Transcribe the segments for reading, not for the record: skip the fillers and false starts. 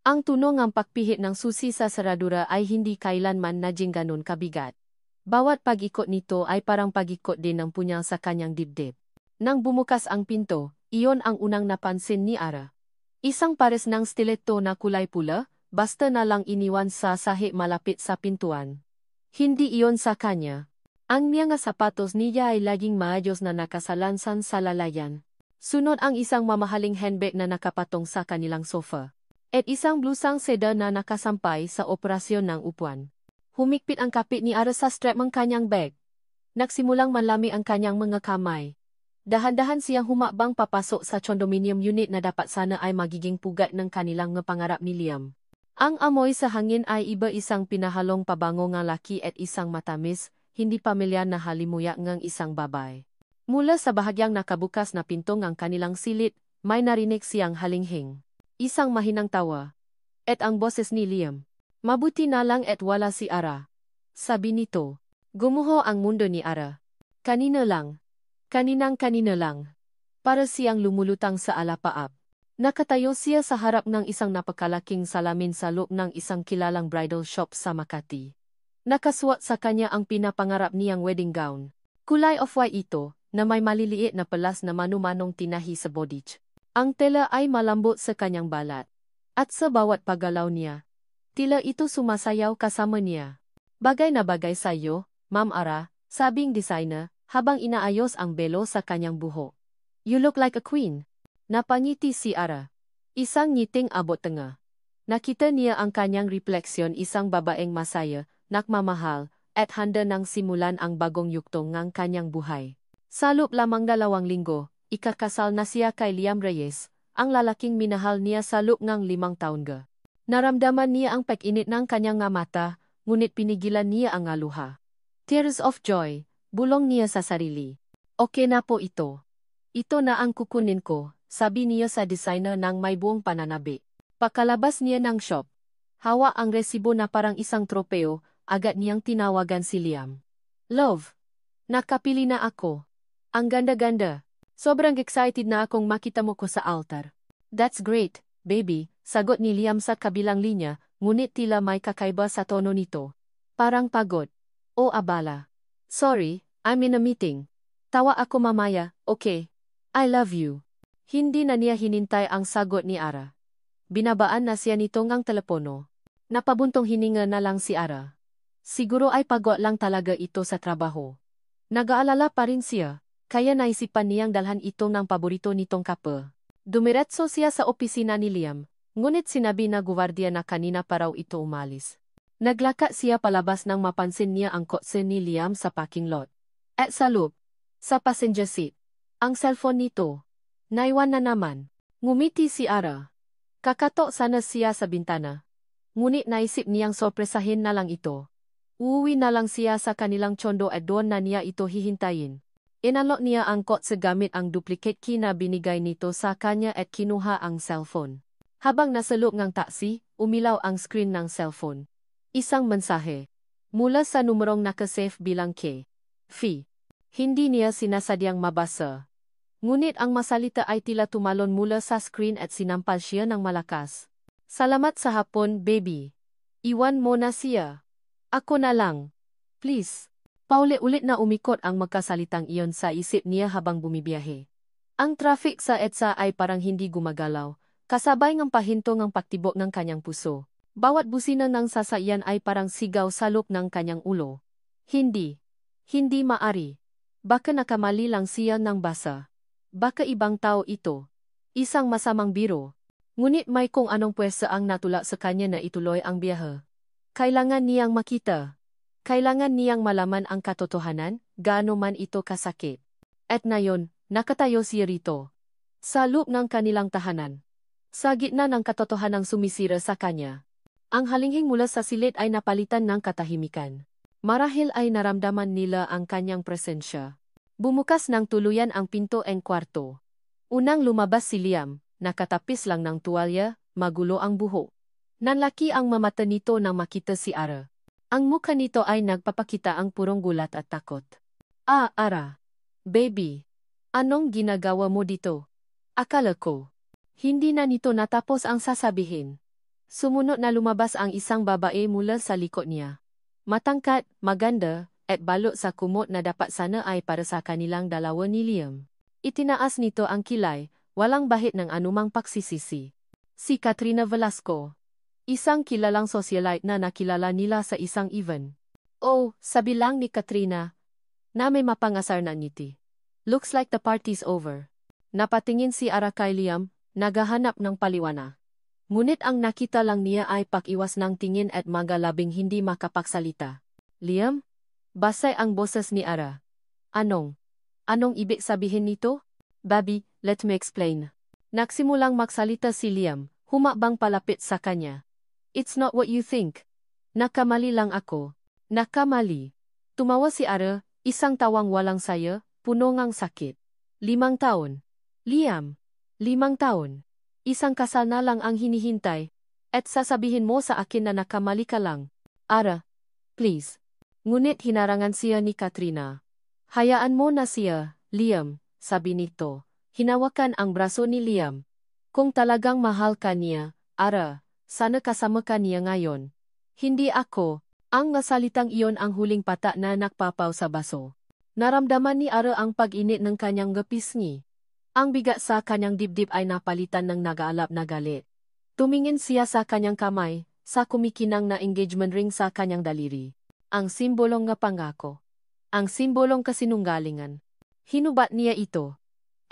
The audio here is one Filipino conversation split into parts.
Ang tunog ng pagpihit ng susi sa seradura ay hindi kailanman naging ganun kabigat. Bawat pag-ikot nito ay parang pag-ikot din ng punyal sa kanyang dibdib. Nang bumukas ang pinto, iyon ang unang napansin ni Ara. Isang pares ng stiletto na kulay pula, basta na lang iniwan sa sahi malapit sa pintuan. Hindi iyon sa kanya. Ang mga sapatos niya ay laging maayos na nakasalansan sa lalayan. Sunod ang isang mamahaling handbag na nakapatong sa kanilang sofa. At isang blusang seda na nakasampay sa operasyon ng upuan. Humigpit ang kapit ni Ara sa strap ng kanyang bag. Nagsimulang manlami ang kanyang mga kamay. Dahan-dahan siyang humabang papasok sa condominium unit na dapat sana ay magiging pugat ng kanilang pangarap ni Liam. Ang amoy sa hangin ay iba, isang pinahalong pabango ng laki at isang matamis, hindi pamilyar na halimuyak ng isang babae. Mula sa bahagyang nakabukas na pinto ng kanilang silid, may narinig siyang halinghing. Isang mahinang tawa. At ang boses ni Liam. Mabuti na lang at wala si Ara. Sabi nito. Gumuho ang mundo ni Ara. Kanina lang. Kaninang-kanina lang. Para siyang lumulutang sa alapaap. Nakatayo siya sa harap ng isang napakalaking salamin sa loob ng isang kilalang bridal shop sa Makati. Nakasuot sa kanya ang pinapangarap niyang wedding gown. Kulay off-white ito, na may maliliit na pelas na manu-manong tinahi sa bodice. Ang tela ay malambot sa kanyang balat. At sa bawat paggalaw niya, tila ito sumasayaw kasama niya. Bagay na bagay sa iyo, Ma'am Ara, sabing designer, habang inaayos ang belo sa kanyang buhok. You look like a queen. Napangiti si Ara. Isang ngiting abot tenga. Nakita niya ang kanyang refleksyon, isang babaeng masaya, nagmamahal, at handa nang simulan ang bagong yuktong ng kanyang buhay. Sa loob lamang 2 linggo, ikakasal na siya kay Liam Reyes, ang lalaking minahal niya sa loob ng 5 taon ga. Naramdaman niya ang pag-init ng kanyang mata, ngunit pinigilan niya ang luha. Tears of joy, bulong niya sa sarili. Okay na po ito. Ito na ang kukunin ko, sabi niya sa designer ng may buong pananabi. Pakalabas niya ng shop. Hawa ang resibo na parang isang tropeo, agad niyang tinawagan si Liam. Love, nakapili na ako. Ang ganda-ganda. Sobrang excited na akong makita mo ko sa altar. That's great, baby, sagot ni Liam sa kabilang linya, ngunit tila may kakaiba sa tono nito. Parang pagod. O abala. Sorry, I'm in a meeting. Tawa ako mamaya, okay. I love you. Hindi na niya hinintay ang sagot ni Ara. Binabaan na siya nitong ang telepono. Napabuntong hininga na lang si Ara. Siguro ay pagod lang talaga ito sa trabaho. Nag-aalala pa rin siya. Kaya naisipan niyang dalhan ito ng paborito nitong kape. Dumiretso siya sa opisina ni Liam, ngunit sinabi na guwardiya na kanina pa raw ito umalis. Naglaka siya palabas nang mapansin niya ang kotse ni Liam sa parking lot. At sa loob, sa passenger seat, ang cellphone nito. Naiwan na naman. Ngumiti si Ara. Kakatok sana siya sa bintana. Ngunit naisip niyang sorpresahin na lang ito. Uuwi na lang siya sa kanilang condo at doon na niya ito hihintayin. Inalok niya ang kotse gamit ang duplicate key na binigay nito sa kanya at kinuha ang cellphone. Habang nasa loob ng taxi, umilaw ang screen ng cellphone. Isang mensahe. Mula sa numerong nakasave bilang K. Fee. Hindi niya sinasadyang mabasa. Ngunit ang masalita ay tila tumalon mula sa screen at sinampal siya ng malakas. Salamat sa hapon, baby. Iwan mo na siya. Ako na lang. Please. Paulit-ulit na umikot ang magkasalitang iyon sa isip niya habang bumibiyahe. Ang traffic sa EDSA ay parang hindi gumagalaw, kasabay ng pahinto ng pagtibok ng kanyang puso. Bawat busina ng sasakyan ay parang sigaw sa loob ng kanyang ulo. Hindi. Hindi maari. Baka nakamali lang siya ng basa. Baka ibang tao ito. Isang masamang biro. Ngunit may kung anong pwersa ang natulak sa kanya na ituloy ang biyahe. Kailangan niyang makita. Kailangan niyang malaman ang katotohanan, gaano man ito kasakit. At ngayon, nakatayo siya rito. Sa loob ng kanilang tahanan. Sa gitna ng katotohanang sumisira sa kanya. Ang halinghing mula sa silid ay napalitan ng katahimikan. Marahil ay naramdaman nila ang kanyang presensya. Bumukas ng tuluyan ang pinto ng kwarto. Unang lumabas si Liam, nakatapis lang ng tuwalya, magulo ang buhok. Nanlaki ang mamata nito nang makita si Ara. Ang mukha nito ay nagpapakita ang purong gulat at takot. Ara. Baby. Anong ginagawa mo dito? Akala ko. Hindi na nito natapos ang sasabihin. Sumunod na lumabas ang isang babae mula sa likod niya. Matangkad, maganda, at balot sa kumot na dapat sana ay para sa kanilang dalawa ni Liam. Itinaas nito ang kilay, walang bahid ng anumang pagsisisi. Si Katrina Velasco. Isang kilalang socialite na nakilala nila sa isang event. Oh, sabi lang ni Katrina, na may mapangasar na ngiti. Looks like the party's over. Napatingin si Ara kay Liam, naghahanap ng paliwanag. Ngunit ang nakita lang niya ay pakiwas ng tingin at magalabing hindi makapagsalita. Liam? Basay ang boses ni Ara. Anong ibig sabihin nito? Baby, let me explain. Nagsimulang magsalita si Liam, humabang palapit sa kanya. It's not what you think. Nakamali lang ako. Nakamali. Tumawa si Ara, isang tawang walang saya, puno ngang sakit. 5 taon. Liam, 5 taon. Isang kasal na lang ang hinihintay. At sasabihin mo sa akin na nakamali ka lang. Ara, please. Ngunit hinarangan siya ni Katrina. Hayaan mo na siya, Liam, sabi nito. Hinawakan ang braso ni Liam. Kung talagang mahal ka niya, Ara, sana kasama ka niya ngayon. Hindi ako. Ang nasalitang iyon ang huling pata na nakpapaw sa baso. Naramdaman ni Ara ang pag-init ng kanyang pisngi. Ang bigat sa kanyang dibdib ay napalitan ng nag-aalap na galit. Tumingin siya sa kanyang kamay, sa kumikinang na engagement ring sa kanyang daliri. Ang simbolong nga pangako. Ang simbolong kasinunggalingan. Hinubat niya ito.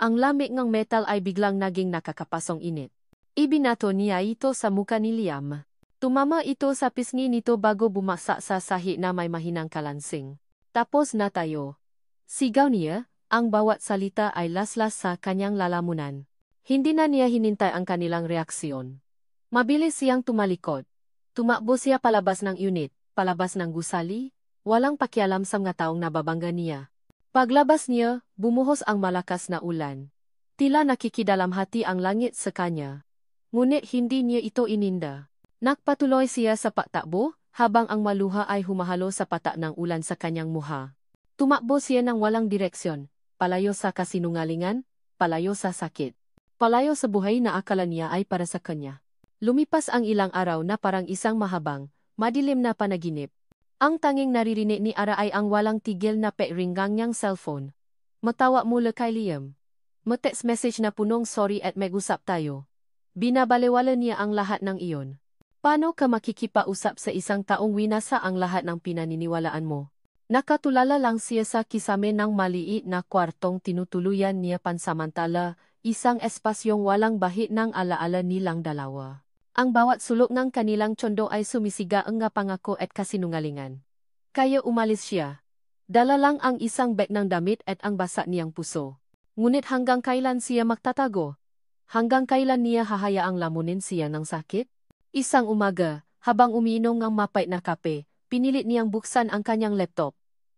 Ang lamig ng metal ay biglang naging nakakapasong init. Ibinato niya ito sa muka ni Liam. Tumama ito sa pisngi nito bago bumasa sa sahi na may mahinang kalansing. Tapos natayo. Sigaw niya. Ang bawat salita ay laslas sa kanyang lalamunan. Hindi na niya hinintay ang kanilang reaksyon. Mabilis siyang tumalikod. Tumakbo siya palabas ng unit, palabas ng gusali, walang pakialam sa mga taong nababangga niya. Paglabas niya, bumuhos ang malakas na ulan. Tila nakikidalamhati ang langit sa kanya. Ngunit hindi niya ito ininda. Nagpatuloy siya sa patakbo, habang ang maluha ay humahalo sa patak ng ulan sa kanyang muha. Tumakbo siya ng walang direksyon. Palayo sa kasinungalingan, palayo sa sakit. Palayo sa buhay na akala niya ay para sa kanya. Lumipas ang ilang araw na parang isang mahabang, madilim na panaginip. Ang tanging naririnig ni Ara ay ang walang tigil na pe-ringgang niyang cellphone. Matawa mula kay Liam. Text message na punong sorry at mag-usap tayo. Binabalewala niya ang lahat ng iyon. Paano ka makikipausap sa isang taong winasa ang lahat ng pinaniniwalaan mo? Nakatulala lang siya sa kisame ng maliit na kwartong tinutuluyan niya pansamantala, isang espasyong walang bahid ng alaala nilang dalawa. Ang bawat sulok ng kanilang tsondo ay sumisiga ang nga pangako at kasinungalingan. Kaya umalis siya. Dala lang ang isang bag ng damit at ang basa niyang puso. Ngunit hanggang kailan siya magtatago? Hanggang kailan niya hahayaang lamunin siya ng sakit? Isang umaga, habang umiinom ng mapait na kape, pinilit niyang buksan ang kanyang laptop.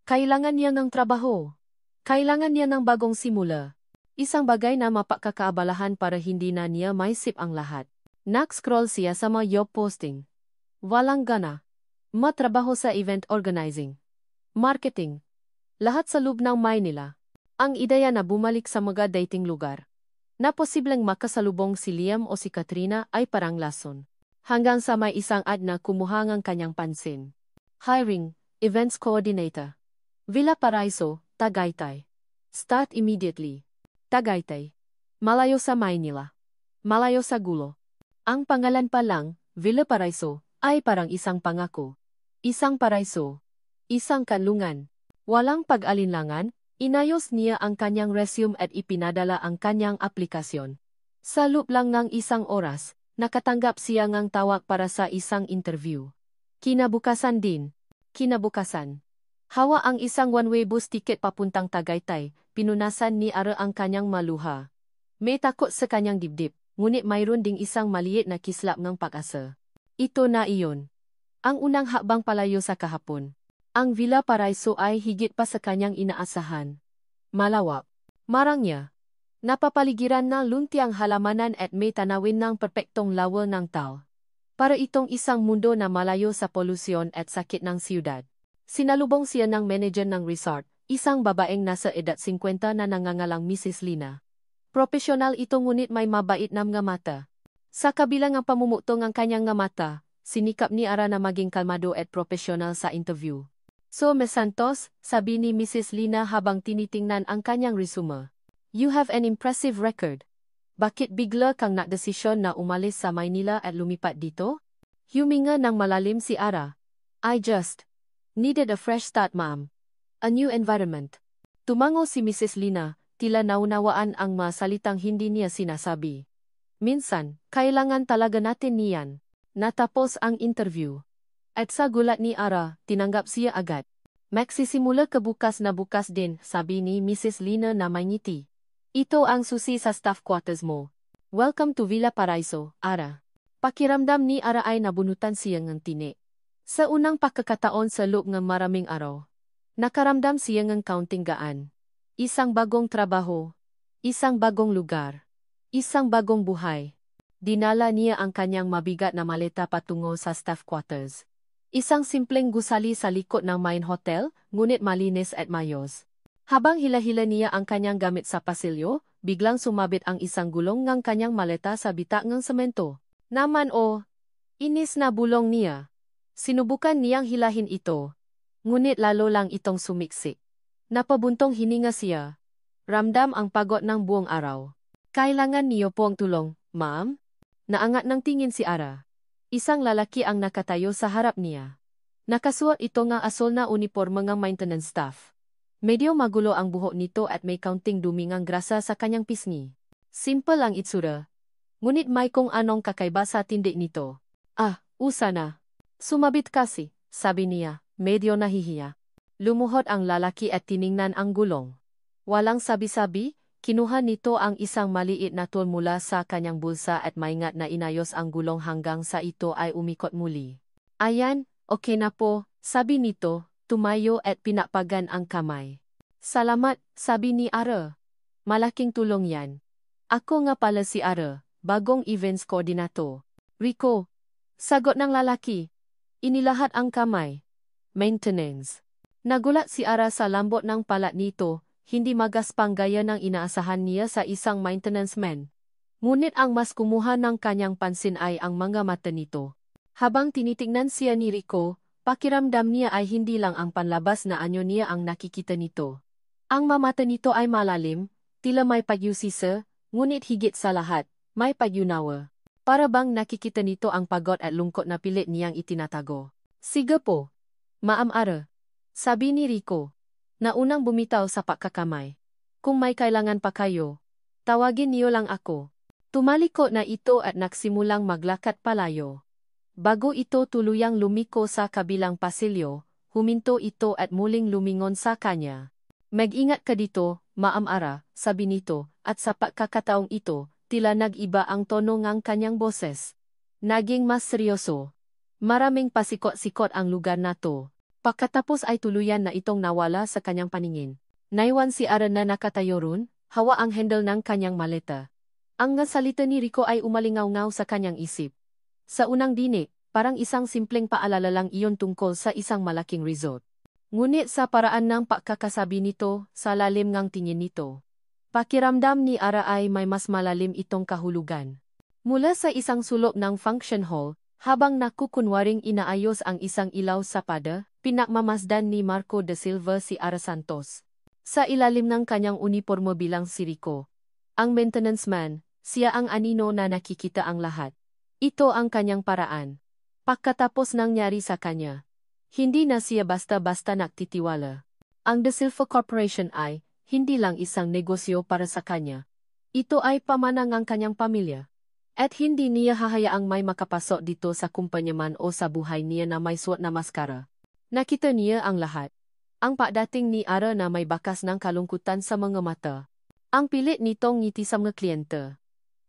Kailangan niya ng trabaho. Kailangan niya ng bagong simula. Isang bagay na mapakakaabalahan para hindi na niya maisip ang lahat. Nag-scroll siya sa mga job posting. Walang gana. Matrabaho sa event organizing. Marketing. Lahat sa loob ng Maynila. Ang ideya na bumalik sa mga dating lugar. Na posibleng makasalubong si Liam o si Katrina ay parang lason. Hanggang sa may isang ad na kumuha ng kanyang pansin. Hiring, Events Coordinator. Villa Paraiso, Tagaytay. Start immediately. Tagaytay. Malayo sa Maynila. Malayo sa gulo. Ang pangalan pa lang, Villa Paraiso, ay parang isang pangako. Isang paraiso. Isang kanlungan. Walang pag-alinlangan, inayos niya ang kanyang resume at ipinadala ang kanyang aplikasyon. Sa loob lang ng isang oras, nakatanggap siya ng tawag para sa isang interview. Kinabukasan din. Kinabukasan. Hawa ang isang one-way bus ticket papuntang Tagaytay, pinunasan ni Ara ang kanyang maluha. May takot sa kanyang dibdib, ngunit mayroon ding isang maliit na kislap ng pag-asa. Ito na iyon. Ang unang hakbang palayo sa kahapon. Ang Villa Paraiso ay higit pa sa kanyang inaasahan. Malawak. Marangya. Napapaligiran ng luntiang halamanan at may tanawin ng perpektong lawa ng tao. Para itong isang mundo na malayo sa polusyon at sakit ng siyudad. Sinalubong siya ng manager ng resort, isang babaeng nasa edad 50 na nangangalang Mrs. Lina. Profesional ito ngunit may mabait na mga mata. Sa kabila ng pamumuto ng kanyang nga mata, sinikap ni Ara na maging kalmado at profesional sa interview. So Ms. Santos, sabi ni Mrs. Lina habang tinitingnan ang kanyang resume. You have an impressive record. Bakit bigla kang nakdesisyon na umalis sa Maynila at lumipat dito? Huminga ng malalim si Ara. I just needed a fresh start, ma'am. A new environment. Tumango si Mrs. Lina, tila naunawaan ang mga salitang hindi niya sinasabi. Minsan, kailangan talaga natin niyan. Natapos ang interview. At sa gulat ni Ara, tinanggap siya agad. Magsisimula ka bukas na bukas din, sabi ni Mrs. Lina na may ngiti. Ito ang susi sa staff quarters mo. Welcome to Villa Paraiso, Ara. Pakiramdam ni Ara ay nabunutan siya ng tini. Sa unang pagkakataon sa loob ng maraming araw, nakaramdam siya ng kaunting gaan. Isang bagong trabaho, isang bagong lugar, isang bagong buhay. Dinala niya ang kanyang mabigat na maleta patungo sa staff quarters. Isang simpleng gusali sa likod ng main hotel, ngunit malinis at mayos. Habang hila-hila niya ang kanyang gamit sa pasilyo, biglang sumabit ang isang gulong ng kanyang maleta sa bitak ng semento. Naman inis na bulong niya. Sinubukan niyang hilahin ito. Ngunit lalo lang itong sumiksik. Napabuntong hininga siya. Ramdam ang pagod ng buong araw. Kailangan niyo pong tulong, ma'am? Naangat ng tingin si Ara. Isang lalaki ang nakatayo sa harap niya. Nakasuot ito ng asul na uniforme ng maintenance staff. Medyo magulo ang buhok nito at may kaunting dumingang grasa sa kanyang pisngi. Simple ang itsura. Ngunit may kung anong kakaiba sa tindig nito. Usa na. Sumabit kasi, sabi niya, medyo nahihiya. Lumuhod ang lalaki at tiningnan ang gulong. Walang sabi-sabi, kinuha nito ang isang maliit na tool mula sa kanyang bulsa at maingat na inayos ang gulong hanggang sa ito ay umikot muli. Ayan, okay na po, sabi nito, tumayo at pinapagan ang kamay. Salamat, sabi ni Ara. Malaking tulong yan. Ako nga pala si Ara, bagong events coordinator. Rico. Sagot ng lalaki. Inilahat ang kamay. Maintenance. Nagulat si Ara sa lambot ng palat nito, hindi magaspang gaya ng inaasahan niya sa isang maintenance man. Ngunit ang mas kumuha ng kanyang pansin ay ang mga mata nito. Habang tinitingnan siya ni Rico, pakiramdam niya ay hindi lang ang panlabas na anyo niya ang nakikita nito. Ang mamata nito ay malalim, tila may pagyusisa, ngunit higit sa lahat, may pagyunawa. Para bang nakikita nito ang pagod at lungkot na pilit niyang itinatago. Sige po. Ma'am Ara. Sabi ni Rico. Na unang bumitaw sa pagkakamay. Kung may kailangan pa kayo, tawagin niyo lang ako. Tumaliko na ito at nagsimulang maglakad palayo. Bago ito tuluyang lumiko sa kabilang pasilyo, huminto ito at muling lumingon sa kanya. Mag-ingat ka dito, Ma'am Ara, sabi nito, at sa pagkakataong ito, tila nag-iba ang tono ng kanyang boses. Naging mas seryoso. Maraming pasikot-sikot ang lugar na to. Pagkatapos ay tuluyan na itong nawala sa kanyang paningin. Naiwan si Ara na nakatayo ron, hawa ang handle ng kanyang maleta. Ang nga salita ni Rico ay umalingaw-ngaw sa kanyang isip. Sa unang dinig, parang isang simpleng paalala lang iyon tungkol sa isang malaking resort. Ngunit sa paraan ng pagkakasabi nito, sa lalim ng tingin nito, pakiramdam ni Ara ay may mas malalim itong kahulugan. Mula sa isang sulok ng function hall, habang nakukunwaring inaayos ang isang ilaw sa pada, pinakmamasdan ni Marco de Silva si Ara Santos. Sa ilalim ng kanyang uniforme bilang si Rico, ang maintenance man, siya ang anino na nakikita ang lahat. Ito ang kanyang paraan. Pagkatapos nangyari sa kanya, hindi na siya basta-basta nagtitiwala. Ang De Silva Corporation ay, hindi lang isang negosyo para sa kanya. Ito ay pamanang ang kanyang pamilya. At hindi niya hahayaang may makapasok dito sa kumpanya man o sa buhay niya na may suot na maskara. Nakita niya ang lahat. Ang pagdating ni Ara na may bakas ng kalungkutan sa mga mata. Ang pilit nitong ngiti sa mga kliyente.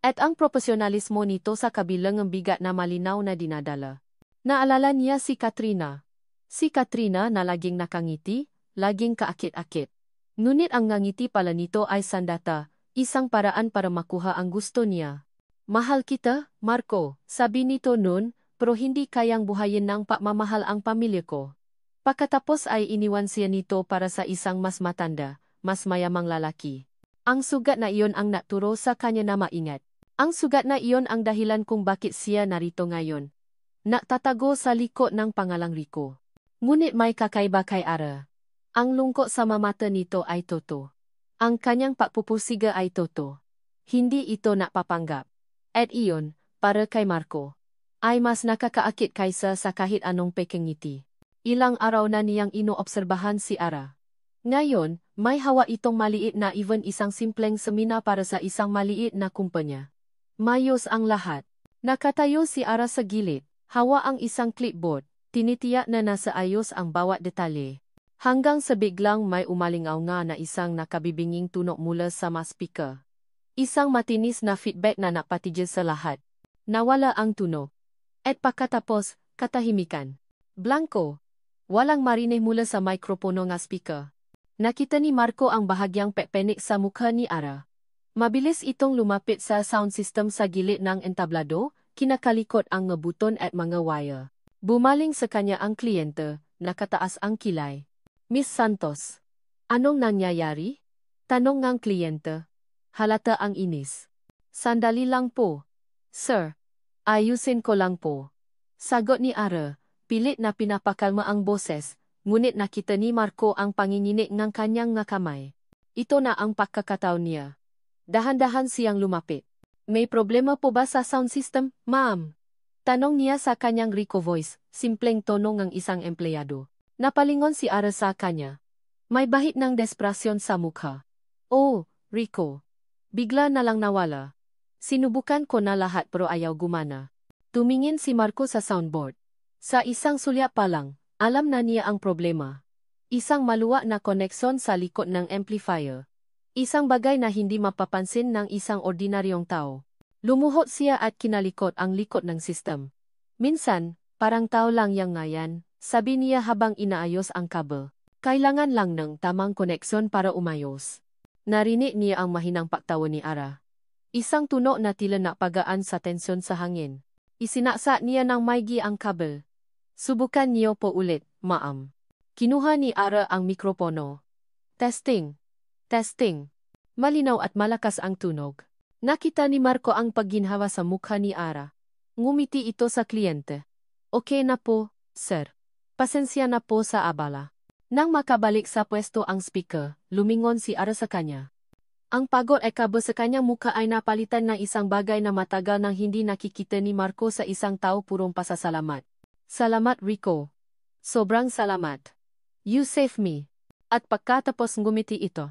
At ang profesionalismo nito sa kabilang ng bigat na malinaw na dinadala. Naalala niya si Katrina. Si Katrina na laging nakangiti, laging kaakit-akit. Ngunit ang ngangiti pala nito ay sandata, isang paraan para makuha ang gusto niya. Mahal kita, Marco, sabi nito noon, pero hindi kayang buhayin ng pagmamahal ang pamilya ko. Pagkatapos ay iniwan siya nito para sa isang mas matanda, mas mayamang lalaki. Ang sugat na iyon ang naturo sa kanya na maingat. Ang sugat na iyon ang dahilan kung bakit siya narito ngayon. Nakatatago sa likod ng pangalang Rico. Ngunit may kakaiba kay Ara. Ang lungkot sa mamata nito ay totoo. Ang kanyang pagpupusiga ay totoo. Hindi ito napapanggap. At iyon, para kay Marco, ay mas nakakaakit kaysa sa kahit anong peking ngiti. Ilang araw na niyang inoobserbahan si Ara. Ngayon, may hawa itong maliit na even isang simpleng semina para sa isang maliit na kumpanya. Mayos ang lahat. Nakatayo si Ara sa gilid, hawa ang isang clipboard, tinitiyak na nasa ayos ang bawat detalye. Hanggang sa biglang may umalingaw nga na isang nakabibinging tunog mula sa mas speaker. Isang matinis na feedback na napatigil sa lahat. Nawala ang tunog. At pagkatapos, katahimikan. Blanco. Walang marinig mula sa mikropono nga speaker. Nakita ni Marco ang bahagyang pekpenik sa mukha ni Ara. Mabilis itong lumapit sa sound system sa gilid ng entablado, kinakalikot ang mga buton at mga wire. Bumaling sa kanya ang kliyente, nakataas ang kilay. Miss Santos. Anong nangyayari? Tanong ng kliyente. Halata ang inis. Sandali lang po. Sir. Ayusin ko lang po. Sagot ni Ara, pilit na pinapakalma ang boses, ngunit nakita ni Marco ang panginginig ng kanyang nga kamay. Ito na ang pagkakataon niya. Dahan-dahan siyang lumapit. May problema po ba sa sound system, ma'am? Tanong niya sa kanyang Rico voice, simpleng tono ng isang empleyado. Napalingon si Ara sa kanya. May bahid ng desperasyon sa mukha. Oh, Rico. Bigla na lang nawala. Sinubukan ko na lahat pero ayaw gumana. Tumingin si Marco sa soundboard. Sa isang sulya pa lang, alam na niya ang problema. Isang maluwa na koneksyon sa likod ng amplifier. Isang bagay na hindi mapapansin ng isang ordinaryong tao. Lumuhod siya at kinalikot ang likod ng system. Minsan, parang tao lang yang ngayan, sabi niya habang inaayos ang kabel. Kailangan lang ng tamang koneksyon para umayos. Narinig niya ang mahinang pagtawa ni Ara. Isang tunog na tila napagaan sa tensyon sa hangin. Isinaksa niya ng maigi ang kabel. Subukan niyo po ulit, ma'am. Kinuha ni Ara ang mikropono. Testing. Testing. Malinaw at malakas ang tunog. Nakita ni Marco ang pagginhawa sa mukha ni Ara. Ngumiti ito sa kliyente. Okay na po, sir. Pasensya na po sa abala. Nang makabalik sa pwesto ang speaker, lumingon si Ara sa kanya. Ang pagod ay kabo sa kanyang mukha ay napalitan ng isang bagay na matagal nang hindi nakikita ni Marco sa isang tao purong pasasalamat. Salamat Rico. Sobrang salamat. You saved me. At pagkatapos ngumiti ito.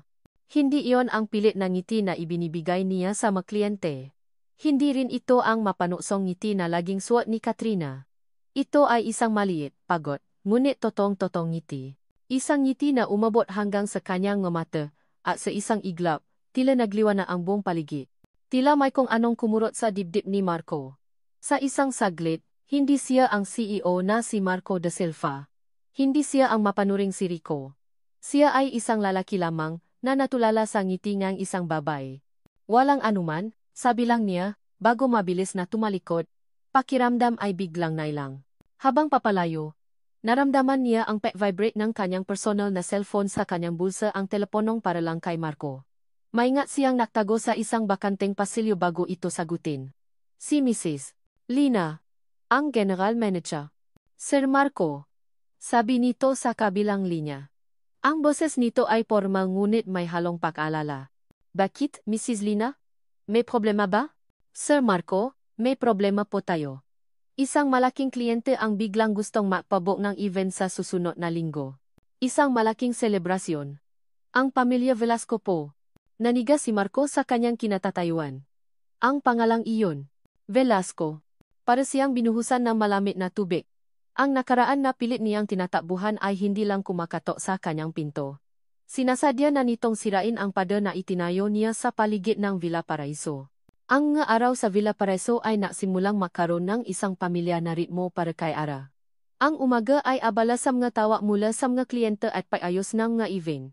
Hindi iyon ang pilit na ngiti na ibinibigay niya sa mga kliyente. Hindi rin ito ang mapanusong ngiti na laging suot ni Katrina. Ito ay isang maliit, pagod, ngunit totong-totong ngiti. Isang ngiti na umabot hanggang sa kanyang mga mata, at sa isang iglap, tila nagliwa na ang buong paligid. Tila may kung anong kumurot sa dibdib ni Marco. Sa isang saglit, hindi siya ang CEO na si Marco de Silva. Hindi siya ang mapanuring si Rico. Siya ay isang lalaki lamang, na natulala sa ngiti ng isang babae. Walang anuman, sabi lang niya, bago mabilis na tumalikod. Pakiramdam ay biglang nailang. Habang papalayo, naramdaman niya ang vibrate ng kanyang personal na cellphone sa kanyang bulsa ang teleponong para lang kay Marco. Maingat siyang naktago sa isang bakanteng pasilyo bago ito sagutin. Si Mrs. Lina, ang General Manager. Sir Marco, sabi nito sa kabilang linya. Ang boses nito ay formal ngunit may halong pag-alala. Bakit, Mrs. Lina? May problema ba? Sir Marco, may problema po tayo. Isang malaking kliyente ang biglang gustong magpabook ng event sa susunod na linggo. Isang malaking selebrasyon. Ang pamilya Velasco po. Naniga si Marco sa kanyang kinatatayuan. Ang pangalang iyon, Velasco. Para siyang binuhusan ng malamig na tubig. Ang nakaraan na pilit niyang tinatakbuhan ay hindi lang kumakatok sa kanyang pinto. Sinasadya na nitong sirain ang pader na itinayo niya sa paligid ng Villa Paraiso. Ang nga araw sa Villa Paraiso ay nasimulang makaroon ng isang pamilya na ritmo para kay Ara. Ang umaga ay abala sa mga tawa mula sa mga kliyente at pag-ayos ng mga event.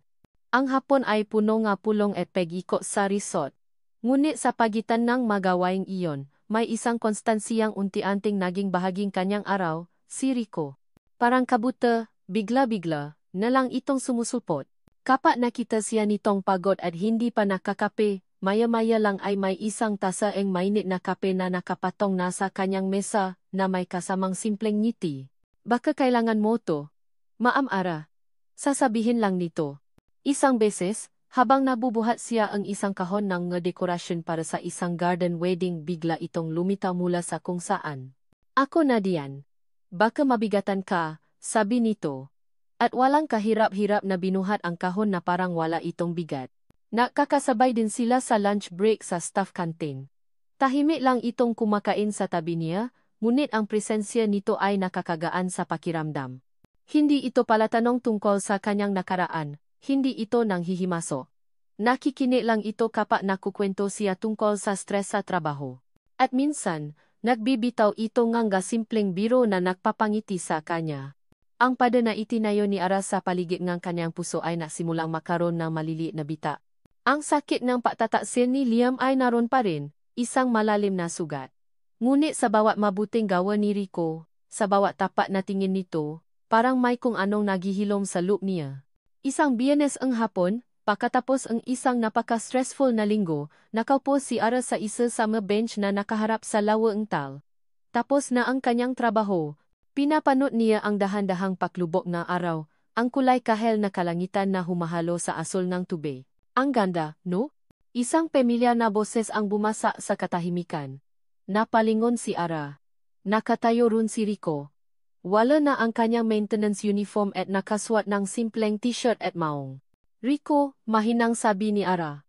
Ang hapon ay puno nga pulong at pag-ikot sa resort. Ngunit sa pagitan ng magawaing iyon, may isang konstansiyang unti-anting naging bahaging kanyang araw, si Rico. Parang kabuta, bigla-bigla, na lang itong sumusupot. Kapag nakita siya nitong pagod at hindi pa nakakape, maya-maya lang ay may isang tasa eng mainit na kape na nakapatong nasa kanyang mesa na may kasamang simpleng ngiti. Baka kailangan mo to. Ma'am Ara. Sasabihin lang nito. Isang beses, habang nabubuhat siya ang isang kahon ng dekorasyon para sa isang garden wedding, bigla itong lumitaw mula sa kung saan. Ako na diyan. Baka mabigatan ka, sabi nito. At walang kahirap-hirap na binuhat ang kahon na parang wala itong bigat. Nakakasabay din sila sa lunch break sa staff canteen. Tahimik lang itong kumakain sa tabi niya, ngunit ang presensya nito ay nakakagaan sa pakiramdam. Hindi ito palatanong tungkol sa kanyang nakaraan, hindi ito nang hihimaso. Nakikinig lang ito kapag nakukwento siya tungkol sa stress sa trabaho. At minsan, nagbibitaw ito ng simpleng biro na nagpapangiti sa kanya. Ang pada na itinayo ni Ara sa paligid ng kanyang puso ay nasimulang makaroon ng maliliit na bita. Ang sakit ng pagtataksil ni Liam ay naroon pa rin, isang malalim na sugat. Ngunit sa bawat mabuting gawa ni Rico, sa bawat tapat na tingin nito, parang may kung anong naghihilom sa loob niya. Isang Biyernes ang hapon, pagkatapos ang isang napaka-stressful na linggo, nakaupo si Ara sa isa sa mga bench na nakaharap sa lawang tal. Tapos na ang kanyang trabaho, pinapanood niya ang dahan-dahang paklubok na araw, ang kulay kahel na kalangitan na humahalo sa asul ng tubig. Ang ganda, no? Isang pamilya na boses ang bumasa sa katahimikan. Napalingon si Ara. Nakatayo rin si Rico. Wala na ang kanyang maintenance uniform at nakasuot ng simpleng t-shirt at maong. Rico, mahinang sabi ni Ara.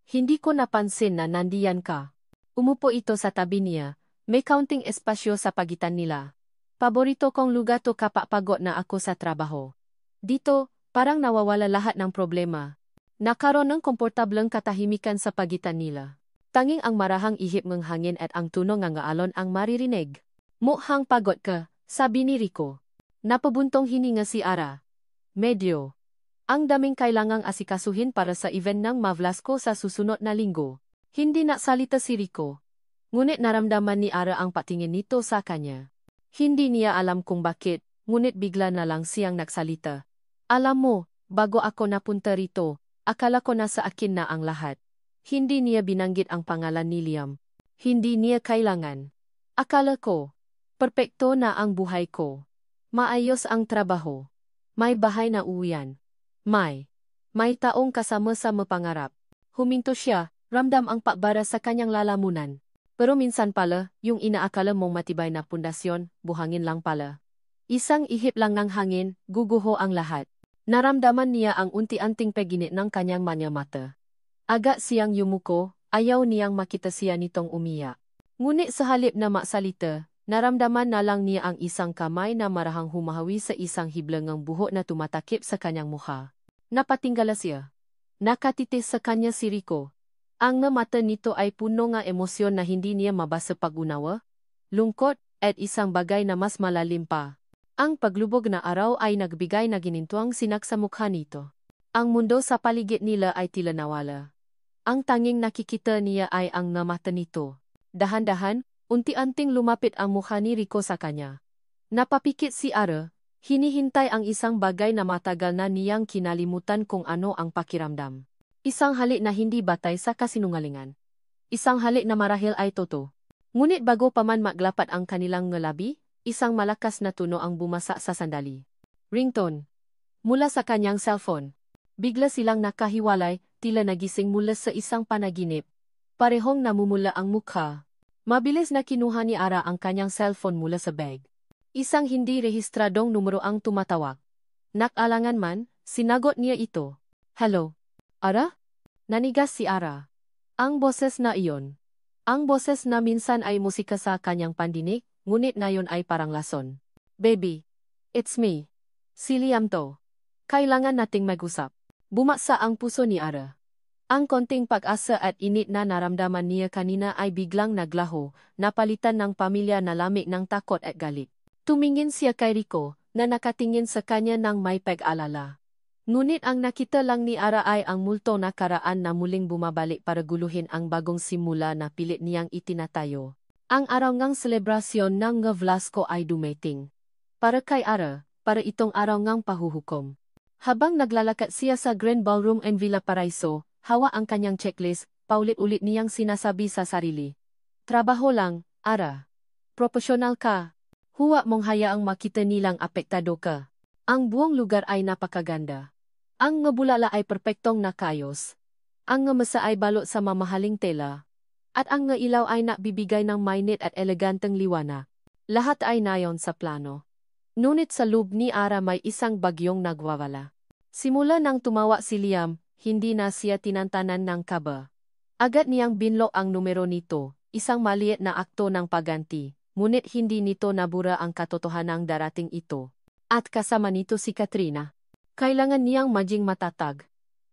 Hindi ko napansin na nandiyan ka. Umupo ito sa tabi niya, may kaunting espasyo sa pagitan nila. Paborito kong lugar to kapag pagod na ako sa trabaho. Dito, parang nawawala lahat ng problema. Nakaroon ng komportableng katahimikan sa pagitan nila. Tanging ang marahang ihip ng hangin at ang tunog ng alon ang maririnig. Mukhang pagod ka, sabi ni Rico. Napabuntong hininga si Ara. Medyo. Ang daming kailangang asikasuhin para sa event ng Mavlasco sa susunod na linggo. Hindi naksalita si Rico. Ngunit naramdaman ni Ara ang patingin nito sa kanya. Hindi niya alam kung bakit, ngunit bigla na lang siyang nagsalita. Alam mo, bago ako napunta rito, akala ko na sa akin na ang lahat. Hindi niya binanggit ang pangalan ni Liam. Hindi niya kailangan. Akala ko, perpekto na ang buhay ko. Maayos ang trabaho. May bahay na uwian. May taong kasama sa mapangarap. Huminto siya, ramdam ang pakbara sa kanyang lalamunan. Pero minsan pala, yung inaakala mong matibay na pundasyon, buhangin lang pala. Isang ihip lang ng hangin, guguho ang lahat. Naramdaman niya ang unti-anting paginit ng kanyang mata. Agad siyang yumuko, ayaw niyang makita siya nitong umiyak. Ngunit sa halip na maksalita, naramdaman na lang niya ang isang kamay na marahang humahawi sa isang hiblangang buhok na tumatakip sa kanyang mukha. Napatinggala siya. Nakatitis sa kanya si Rico. Ang mata nito ay puno ng emosyon na hindi niya mabasa pag-unawa, lungkot, at isang bagay na mas malalim pa. Ang paglubog na araw ay nagbigay na ginintuang sinak sa mukha nito. Ang mundo sa paligid nila ay tila nawala. Ang tanging nakikita niya ay ang mata nito. Dahan-dahan, unti-unting lumapit ang mukha ni Rico sa kanya. Napapikit si Ara, hinihintay ang isang bagay na matagal na niyang kinalimutan kung ano ang pakiramdam. Isang halik na hindi batay sa kasinungalingan. Isang halik na marahil ay totoo. Ngunit bago pa man maglapat ang kanilang ngalabi, isang malakas na tuno ang bumasa sa sandali. Ringtone. Mula sa kanyang cellphone. Bigla silang nakahiwalay, tila nagising mula sa isang panaginip. Parehong namumula ang mukha. Mabilis na kinuha ni Ara ang kanyang cellphone mula sa bag. Isang hindi rehistradong numero ang tumatawag. Nakalangan man, sinagot niya ito. Hello? Ara? Nanigas si Ara. Ang boses na iyon. Ang boses na minsan ay musika sa kanyang pandinig, ngunit ngayon ay parang lason. Baby. It's me. Si Liam to. Kailangan nating mag-usap. Bumasa ang puso ni Ara. Ang konting pag-asa at init na naramdaman niya kanina ay biglang naglaho, napalitan ng pamilya na lamig ng takot at galit. Tumingin siya kay Rico, na nakatingin sa kanya ng may pag-alala. Ngunit ang nakita lang ni Ara ay ang multo na karaan na muling bumabalik para guluhin ang bagong simula na pilit niyang itinatayo. Ang araw ngang selebrasyon ng Mavlasco ay dumating. Para kay Ara, para itong araw ngang pahuhukom. Habang naglalakad siya sa Grand Ballroom and Villa Paraiso, hawa ang kanyang checklist, paulit-ulit niyang sinasabi sa sarili. Trabaho lang, Ara. Profesional ka. Huwag mong hayaang makita nilang apektado ka. Ang buong lugar ay napakaganda. Ang ngabulala ay perpektong nakayos. Ang ngamasa ay balot sa mamahaling tela. At ang ngailaw ay nakbibigay ng mainit at eleganteng liwanag. Lahat ay nayon sa plano. Ngunit sa loob ni Ara may isang bagyong nagwawala. Simula nang tumawa si Liam, hindi na siya tinantanan ng kaba. Agad niyang binlock ang numero nito, isang maliit na akto ng pagganti, ngunit hindi nito nabura ang katotohanang darating ito. At kasama nito si Katrina. Kailangan niyang maging matatag.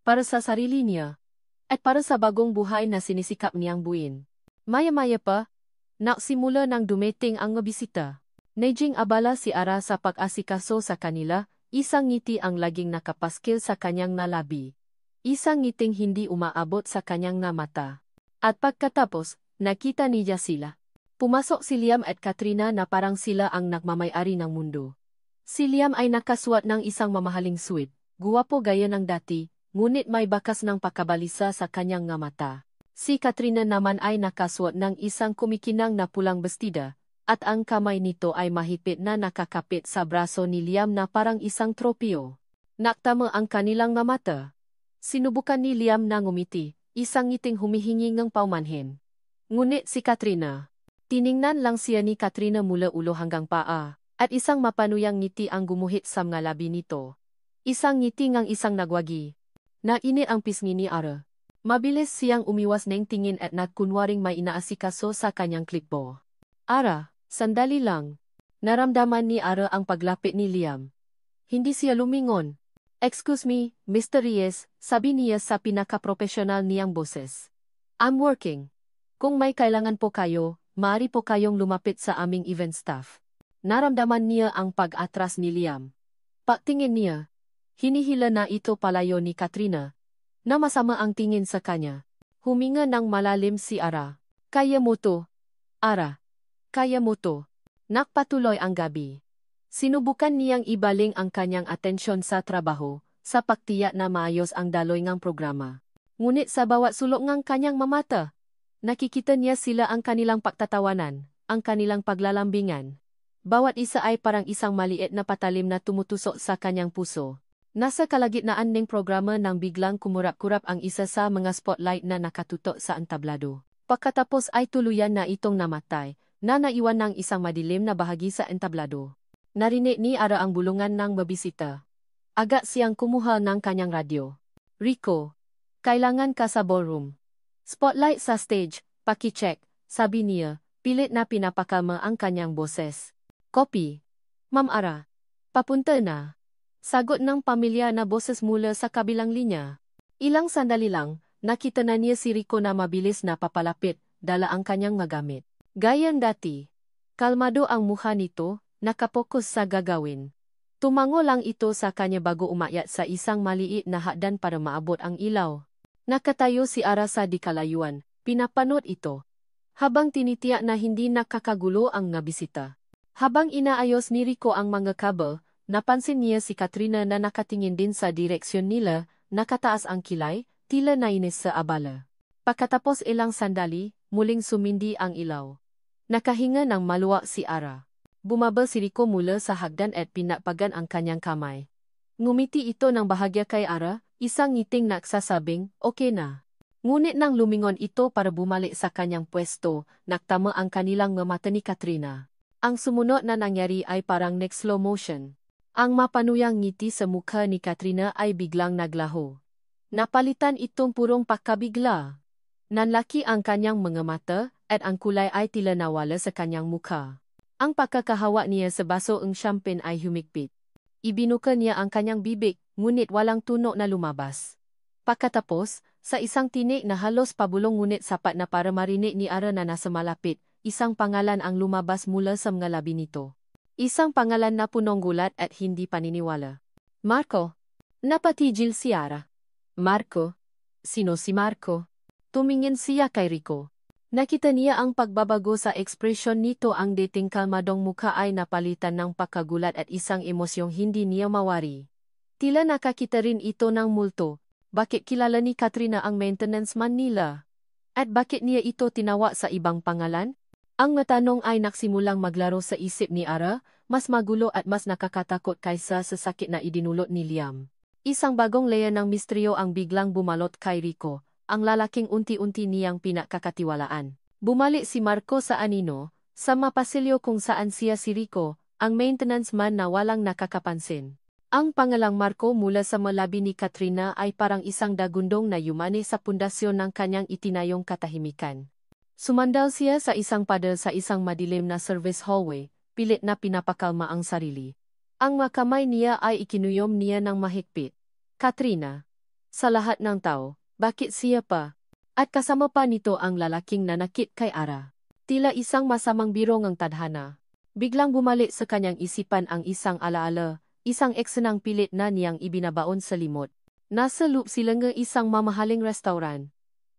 Para sa sarili niya. At para sa bagong buhay na sinisikap niyang buuin. Maya-maya pa, naksimula nang dumating ang bisita. Naging abala si Ara sa pag-asikaso sa kanila, isang ngiti ang laging nakapaskil sa kanyang nalabi. Isang ngiting hindi umaabot sa kanyang mata. At pagkatapos, nakita niya sila. Pumasok si Liam at Katrina na parang sila ang nagmamay-ari ng mundo. Si Liam ay nakasuot ng isang mamahaling suit, guwapo gaya ng dati, ngunit may bakas ng pagkabalisa sa kanyang mata. Si Katrina naman ay nakasuot ng isang kumikinang na pulang bestida, at ang kamay nito ay mahigpit na nakakapit sa braso ni Liam na parang isang tropeo. Naktama ang kanilang mata. Sinubukan ni Liam na ngumiti, isang ngiting humihingi ng paumanhin. Ngunit si Katrina. Tiningnan lang siya ni Katrina mula ulo hanggang paa, at isang mapanuyang ngiti ang gumuhit sa mga labi nito. Isang ngiti ngang isang nagwagi. Nainit ang pisngi ni Ara. Mabilis siyang umiwas ng tingin at nagkunwaring may inaasikaso sa kanyang klipbo. Ara, sandali lang. Naramdaman ni Ara ang paglapit ni Liam. Hindi siya lumingon. Excuse me, Mr. Reyes, sabi niya sa pinaka-professional niyang boses. I'm working. Kung may kailangan po kayo, maaari po kayong lumapit sa aming event staff. Naramdaman niya ang pag-atras ni Liam. Pagtingin niya, hinihila na ito palayo ni Katrina, na masama ang tingin sa kanya. Huminga ng malalim si Ara. Kaya mo to, Ara. Kaya mo to. Nakpatuloy ang gabi. Sinubukan niyang ibaling ang kanyang atensyon sa trabaho, sa pagtiyak na maayos ang daloy ngang programa. Ngunit sa bawat sulok ngang kanyang mamata, nakikita niya sila ang kanilang pagtatawanan, ang kanilang paglalambingan. Bawat isa ay parang isang maliit na patalim na tumutusok sa kanyang puso. Nasa kalagitnaan ng programa nang biglang kumurap-kurap ang isa sa mga spotlight na nakatutok sa entablado. Pagkatapos ay tuluyan na itong namatay, na naiwan ng isang madilim na bahagi sa entablado. Narinig ni Ara ang bulungan ng mabisita. Agad siyang kumuha ng kanyang radyo. Rico, kailangan ka sa ballroom. Spotlight sa stage, paki-check, sabi niya, pilit na pinapakalma ang kanyang boses. Copy. Ma'am Ara. Papunta na. Sagot ng pamilya na boses mula sa kabilang linya. Ilang sandali lang, nakita na niya si Rico na mabilis na papalapit, dala ang kanyang magamit. Gayang dati. Kalmado ang mukha nito, nakapokus sa gagawin. Tumango lang ito sa kanya bago umakyat sa isang maliit na hagdan para maabot ang ilaw. Nakatayo si Ara sa di kalayuan, pinapanood ito. Habang tinitiyak na hindi nakakagulo ang nabisita. Habang inaayos ni Rico ang mga kabel, napansin niya si Katrina na nakatingin din sa direksyon nila, nakataas ang kilay, tila nainis sa abala. Pagkatapos ilang sandali, muling sumindi ang ilaw. Nakahinga ng maluwag si Ara. Bumaba si Rico mula sa hagdan at pinapagan ang kanyang kamay. Ngumiti ito ng bahagya kay Ara, isang ngiting nagsasabing, okay na. Ngunit nang lumingon ito para bumalik sa kanyang pwesto, naktama ang kanilang mata ni Katrina. Ang sumunod na nangyari ay parang next slow motion. Ang mapanuyang ngiti sa mukha ni Katrina ay biglang naglaho. Napalitan itong purong pagkabigla. Nanlaki ang kanyang mga mata, at ang kulay ay tila nawala sa kanyang mukha. Ang pagkakahawa niya sa baso ng champagne ay humigpit. Ibinuka niya ang kanyang bibig, ngunit walang tunog na lumabas. Pagkatapos, sa isang tinig na halos pabulong ngunit sapat na para marinig ni Ara na nasa malapit, isang pangalan ang lumabas mula sa mga labi nito. Isang pangalan na punong gulat at hindi paniniwala. Marco. Napatigil si Ara. Marco? Sino si Marco? Tumingin siya kay Rico. Nakita niya ang pagbabago sa ekspresyon nito, ang dating kalmadong mukha ay napalitan ng pagkagulat at isang emosyong hindi niya mawari. Tila nakakita rin ito ng multo. Bakit kilala ni Katrina ang maintenance man nila? At bakit niya ito tinawa sa ibang pangalan? Ang natanong ay nagsimulang maglaro sa isip ni Ara, mas magulo at mas nakakatakot kaysa sa sakit na idinulot ni Liam. Isang bagong layer ng misteryo ang biglang bumalot kay Rico, ang lalaking unti-unti niyang pinakakatiwalaan. Bumalik si Marco sa anino, sa mapasilyo kung saan siya si Rico, ang maintenance man na walang nakakapansin. Ang pangalang Marco mula sa malabi ni Katrina ay parang isang dagundong na yumani sa pundasyon ng kanyang itinayong katahimikan. Sumandal siya sa isang pader sa isang madilim na service hallway, pilit na pinapakalma ang sarili. Ang makamay niya ay ikinuyom niya ng mahigpit. Katrina. Sa lahat ng tao, bakit siya pa? At kasama pa nito ang lalaking nanakit kay Ara. Tila isang masamang birong ang tadhana. Biglang bumalik sa kanyang isipan ang isang alaala, isang eksenang pilit na niyang ibinabaon sa limot. Nasa loop sila ng isang mamahaling restaurant.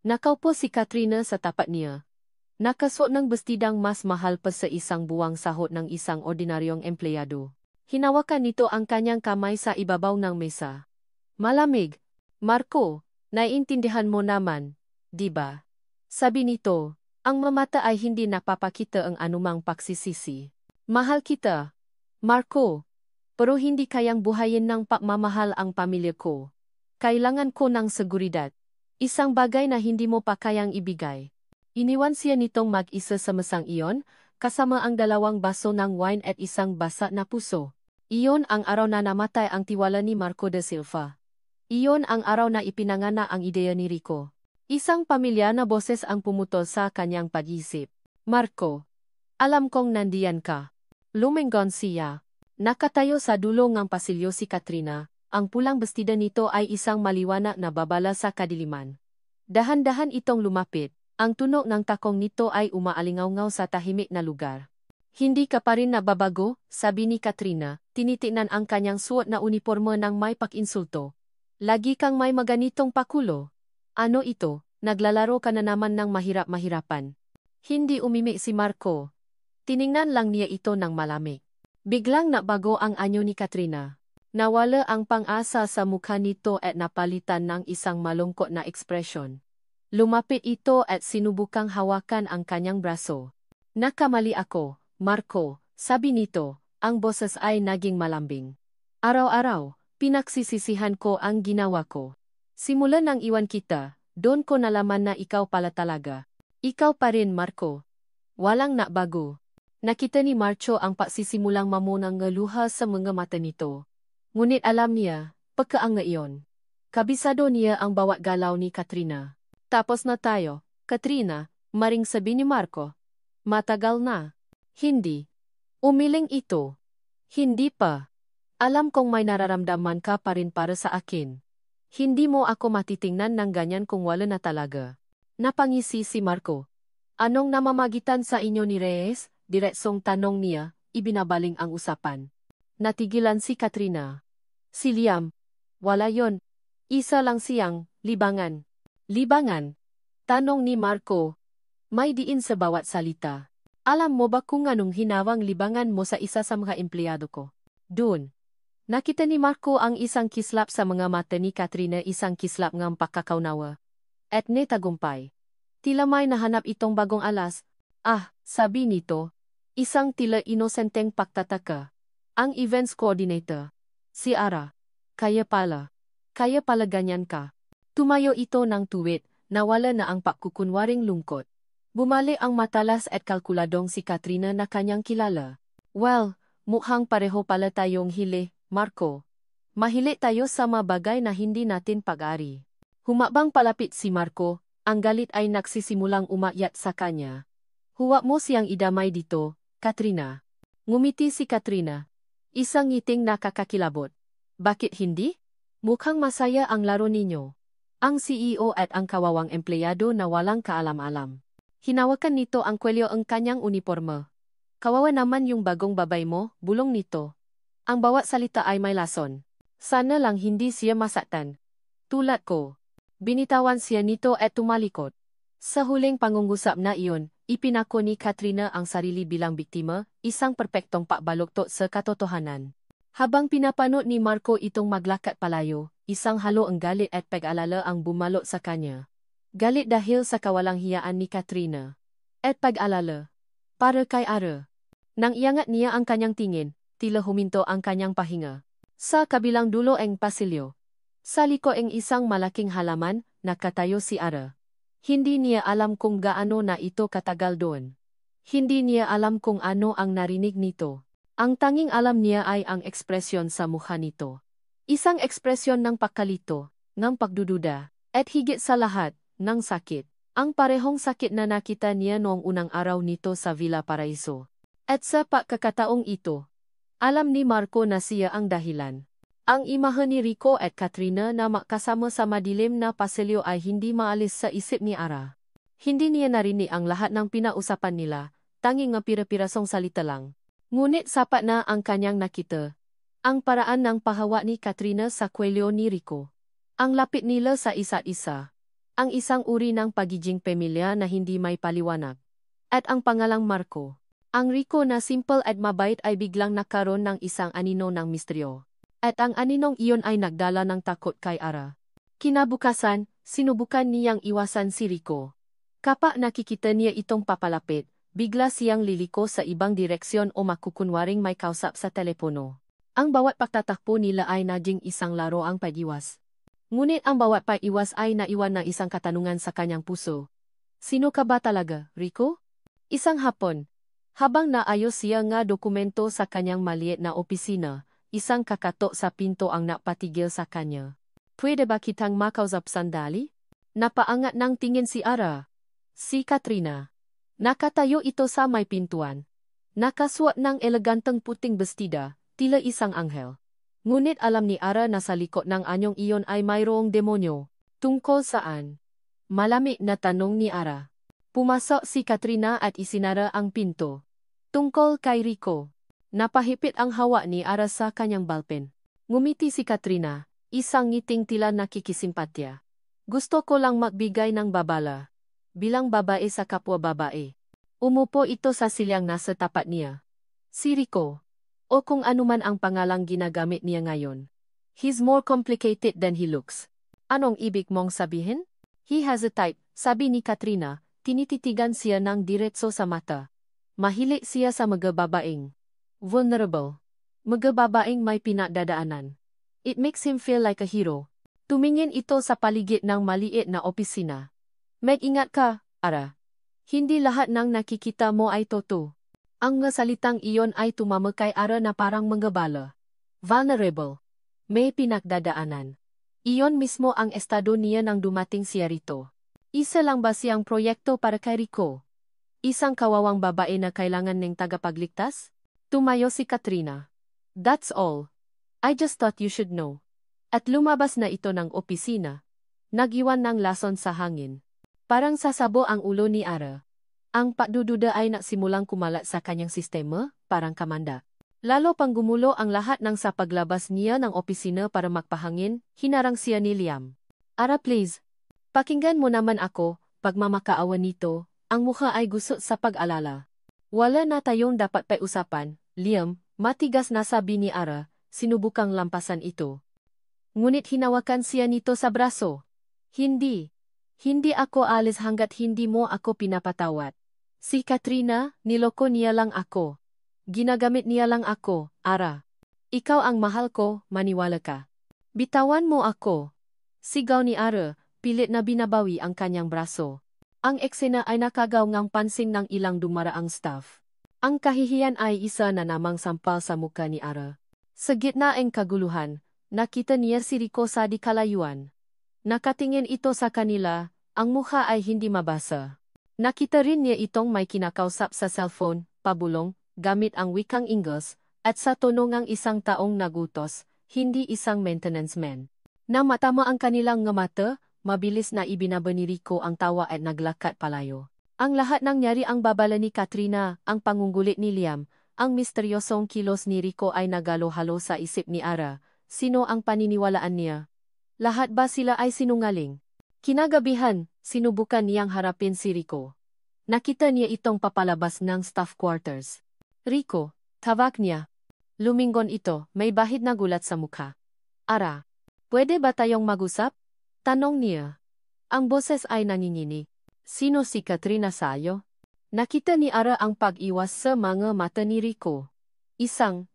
Nakaupo si Katrina sa tapat niya. Nakasuot ng bestidang mas mahal pa sa isang buwang sahod ng isang ordinaryong empleyado. Hinawakan nito ang kanyang kamay sa ibabaw ng mesa. Malamig. Marco, naiintindihan mo naman, di ba? Sabi nito, ang mamata ay hindi napapakita ang anumang pagsisisi. Mahal kita, Marco. Pero hindi kayang buhayin ng pagmamahal ang pamilya ko. Kailangan ko ng seguridad. Isang bagay na hindi mo pa kayang ibigay. Iniwan siya nitong mag-isa sa mesang iyon, kasama ang 2 baso ng wine at isang basa na puso. Iyon ang araw na namatay ang tiwala ni Marco de Silva. Iyon ang araw na ipinangana ang ideya ni Rico. Isang pamilya na boses ang pumutol sa kanyang pag-isip. Marco, alam kong nandiyan ka. Lumingon siya. Nakatayo sa dulo ng pasilyo si Katrina, ang pulang bestida nito ay isang maliwanag na babala sa kadiliman. Dahan-dahan itong lumapit, ang tunog ng takong nito ay umaalingaw-ngaw sa tahimik na lugar. Hindi ka pa rin nababago, sabi ni Katrina, tinitingnan ang kanyang suot na uniforme ng may pag-insulto. Lagi kang may maganitong pakulo. Ano ito, naglalaro ka na naman ng mahirap-mahirapan. Hindi umimik si Marco. Tiningnan lang niya ito ng malamig. Biglang nabago ang anyo ni Katrina. Nawala ang pang-asa sa mukha nito at napalitan ng isang malungkot na ekspresyon. Lumapit ito at sinubukang hawakan ang kanyang braso. Nakamali ako, Marco, sabi nito, ang boses ay naging malambing. Araw-araw, pinagsisisihan ko ang ginawa ko. Simula nang iwan kita, doon ko nalaman na ikaw pala talaga. Ikaw pa rin, Marco. Walang nabago. Nakita ni Marco ang pagsisimulang mamunang ngaluha sa mga mata nito. Ngunit alam niya, pagkaang ngayon. Kabisado niya ang bawat galaw ni Katrina. Tapos na tayo, Katrina, maring sabi ni Marco. Matagal na. Hindi. Umiling ito. Hindi pa. Alam kong may nararamdaman ka pa rin para sa akin. Hindi mo ako matitingnan ng ganyan kung wala na talaga. Napangisi si Marco. Anong namamagitan sa inyo ni Reyes? Diretsong tanong niya, ibinabaling ang usapan. Natigilan si Katrina. Si Liam. Wala yon. Isa lang siyang, libangan. Libangan? Tanong ni Marco. May diin sa bawat salita. Alam mo ba kung anong hinawang libangan mo sa isa sa mga empleyado ko? Doon. Nakita ni Marco ang isang kislap sa mga mata ni Katrina, isang kislap ng pagkakaunawa. At tagumpay. Tila may nahanap itong bagong alas. Sabi nito. Isang tila inosenteng pagtataka. Ang events coordinator. Si Ara. Kaya pala ganyan ka. Tumayo ito ng tuwid, nawala na ang pakukunwaring lungkot. Bumalik ang matalas at kalkuladong si Katrina na kanyang kilala. Well, mukhang pareho pala tayong hili, Marco. Mahili tayo sa mga bagay na hindi natin pag-ari. Humabang palapit si Marco, ang galit ay nagsisimulang umakyat sa kanya. Huwag mo siyang idamay dito, Katrina. Ngumiti si Katrina. Isang ngiting nakakakilabot. Bakit hindi? Mukhang masaya ang laro ninyo. Ang CEO at ang kawawang empleyado na walang kaalam-alam. Hinawakan nito ang kwelyo ang kanyang uniforme. Kawawa naman yung bagong babay mo, bulong nito. Ang bawat salita ay may lason. Sana lang hindi siya masaktan. Tulad ko. Binitawan siya nito at tumalikod. Sa huling pangungusap na iyon, ipinako ni Katrina ang sarili bilang biktima, isang perpektong pabaluktot sa katotohanan. Habang pinapanood ni Marco itong maglakad palayo, isang halo ang galit at pag-alala ang bumalot sa kanya. Galit dahil sa kawalang hiyaan ni Katrina. At pag-alala. Para kay Ara. Nang iangat niya ang kanyang tingin, tila huminto ang kanyang pahinga. Sa kabilang dulo ang pasilyo. Sa liko ang isang malaking halaman, nakatayo si Ara. Hindi niya alam kung gaano na ito katagal doon. Hindi niya alam kung ano ang narinig nito. Ang tanging alam niya ay ang ekspresyon sa mukha nito. Isang ekspresyon ng pagkalito, ng pagdududa, at higit sa lahat, ng sakit. Ang parehong sakit na nakita niya noong unang araw nito sa Villa Paraiso. At sa pagkakataong ito, alam ni Marco na siya ang dahilan. Ang imahe ni Rico at Katrina na makasama sa madilim na pasilyo ay hindi maalis sa isip ni Ara. Hindi niya narinig ang lahat ng pinausapan nila, tanging nga pira-pirasong salita lang. Ngunit sapat na ang kanyang nakita. Ang paraan ng pahawa ni Katrina sa kwelyo ni Rico. Ang lapit nila sa isa't isa. Ang isang uri ng pagiging pamilya na hindi may paliwanag. At ang pangalang Marco. Ang Rico na simple at mabait ay biglang nagkaroon ng isang anino ng misteryo. At ang aninong iyon ay nagdala ng takot kay Ara. Kinabukasan, sinubukan niyang iwasan si Rico. Kapag nakikita niya itong papalapit, bigla siyang liliko sa ibang direksyon o makukunwaring may kausap sa telepono. Ang bawat pagtatakbo nila ay naging isang laro ang pag-iwas. Ngunit ang bawat pag-iwas ay naiwan ng isang katanungan sa kanyang puso. Sino ka ba talaga, Rico? Isang hapon. Habang naayos siya nga dokumento sa kanyang maliit na opisina, isang kakatok sa pinto ang napatigil sa kanya. Pwede ba kitang makausap sandali? Napaangat ng tingin si Ara. Si Katrina. Nakatayo ito sa may pintuan. Nakasuot ng eleganteng puting bestida, tila isang anghel. Ngunit alam ni Ara na sa likod ng anyong iyon ay mayroong demonyo. Tungkol saan? Malamig na tanong ni Ara. Pumasok si Katrina at isinara ang pinto. Tungkol kay Rico. Napahipit ang hawa ni Ara sa kanyang balpen. Ngumiti si Katrina, isang ngiting tila nakikisimpatya. Gusto ko lang magbigay ng babala. Bilang babae sa kapwa babae. Umupo ito sa silyang nasa tapat niya. Si Rico. O kung anuman ang pangalang ginagamit niya ngayon. He's more complicated than he looks. Anong ibig mong sabihin? He has a type, sabi ni Katrina. Tinititigan siya ng diretso sa mata. Mahilig siya sa mga babaeng vulnerable. Mga babaeng may pinagdadaanan. It makes him feel like a hero. Tumingin ito sa paligid ng maliit na opisina. Mag-ingat ka, Ara. Hindi lahat ng nakikita mo ay totoo. Ang mga salitang iyon ay tumama kay Ara na parang manggabala. Vulnerable. May pinagdadaanan. Iyon mismo ang estado niya nang dumating siya rito. Isa lang ba siyang proyekto para kay Rico? Isang kawawang babae na kailangan ng tagapagligtas? Tumayo si Katrina. That's all. I just thought you should know. At lumabas na ito ng opisina. Nag-iwan ng lason sa hangin. Parang sasabo ang ulo ni Ara. Ang pagdududa ay nagsimulang kumalat sa kanyang sistema, parang kamanda. Lalo pang gumulo ang lahat ng sa paglabas niya ng opisina para magpahangin, hinarang siya ni Liam. Ara please. Pakinggan mo naman ako, pagmamakaawa nito, ang mukha ay gusot sa pag-alala. Wala na tayong dapat pag-usapan, Liam, matigas na sabi ni Ara, sinubukang lampasan ito. Ngunit hinawakan siya nito sa braso. Hindi. Hindi ako alis hanggat hindi mo ako pinapatawad. Si Katrina, niloko niya lang ako. Ginagamit niya lang ako, Ara. Ikaw ang mahal ko, maniwala ka. Bitawan mo ako. Sigaw ni Ara. Pilit na binabawi ang kanyang braso. Ang eksena ay nakagaw ngang pansin ng ilang dumaraang staff. Ang kahihiyan ay isa na namang sampal sa muka ni Ara. Sa gitna ng kaguluhan, nakita niya si Rico sa di kalayuan. Nakatingin ito sa kanila, ang mukha ay hindi mabasa. Nakita rin niya itong may kinakausap sa cellphone, pabulong, gamit ang wikang Ingles, at sa tono ngang isang taong nagutos, hindi isang maintenance man. Na matama ang kanilang nga mata, mabilis na ibinaba ni Rico ang tawa at naglakat palayo. Ang lahat nangyari ang babala ni Katrina, ang pangunggulit ni Liam, ang misteryosong kilos ni Rico ay nagalo-halo sa isip ni Ara. Sino ang paniniwalaan niya? Lahat ba sila ay sinungaling? Kinagabihan, sinubukan niyang harapin si Rico. Nakita niya itong papalabas ng staff quarters. Rico, tawag niya. Lumingon ito, may bahid na gulat sa mukha. Ara, pwede ba tayong mag-usap? Tanong niya. Ang boses ay nanginginig. Sino si Katrina sa'yo? Nakita ni Ara ang pag-iwas sa mga mata ni Rico. Isang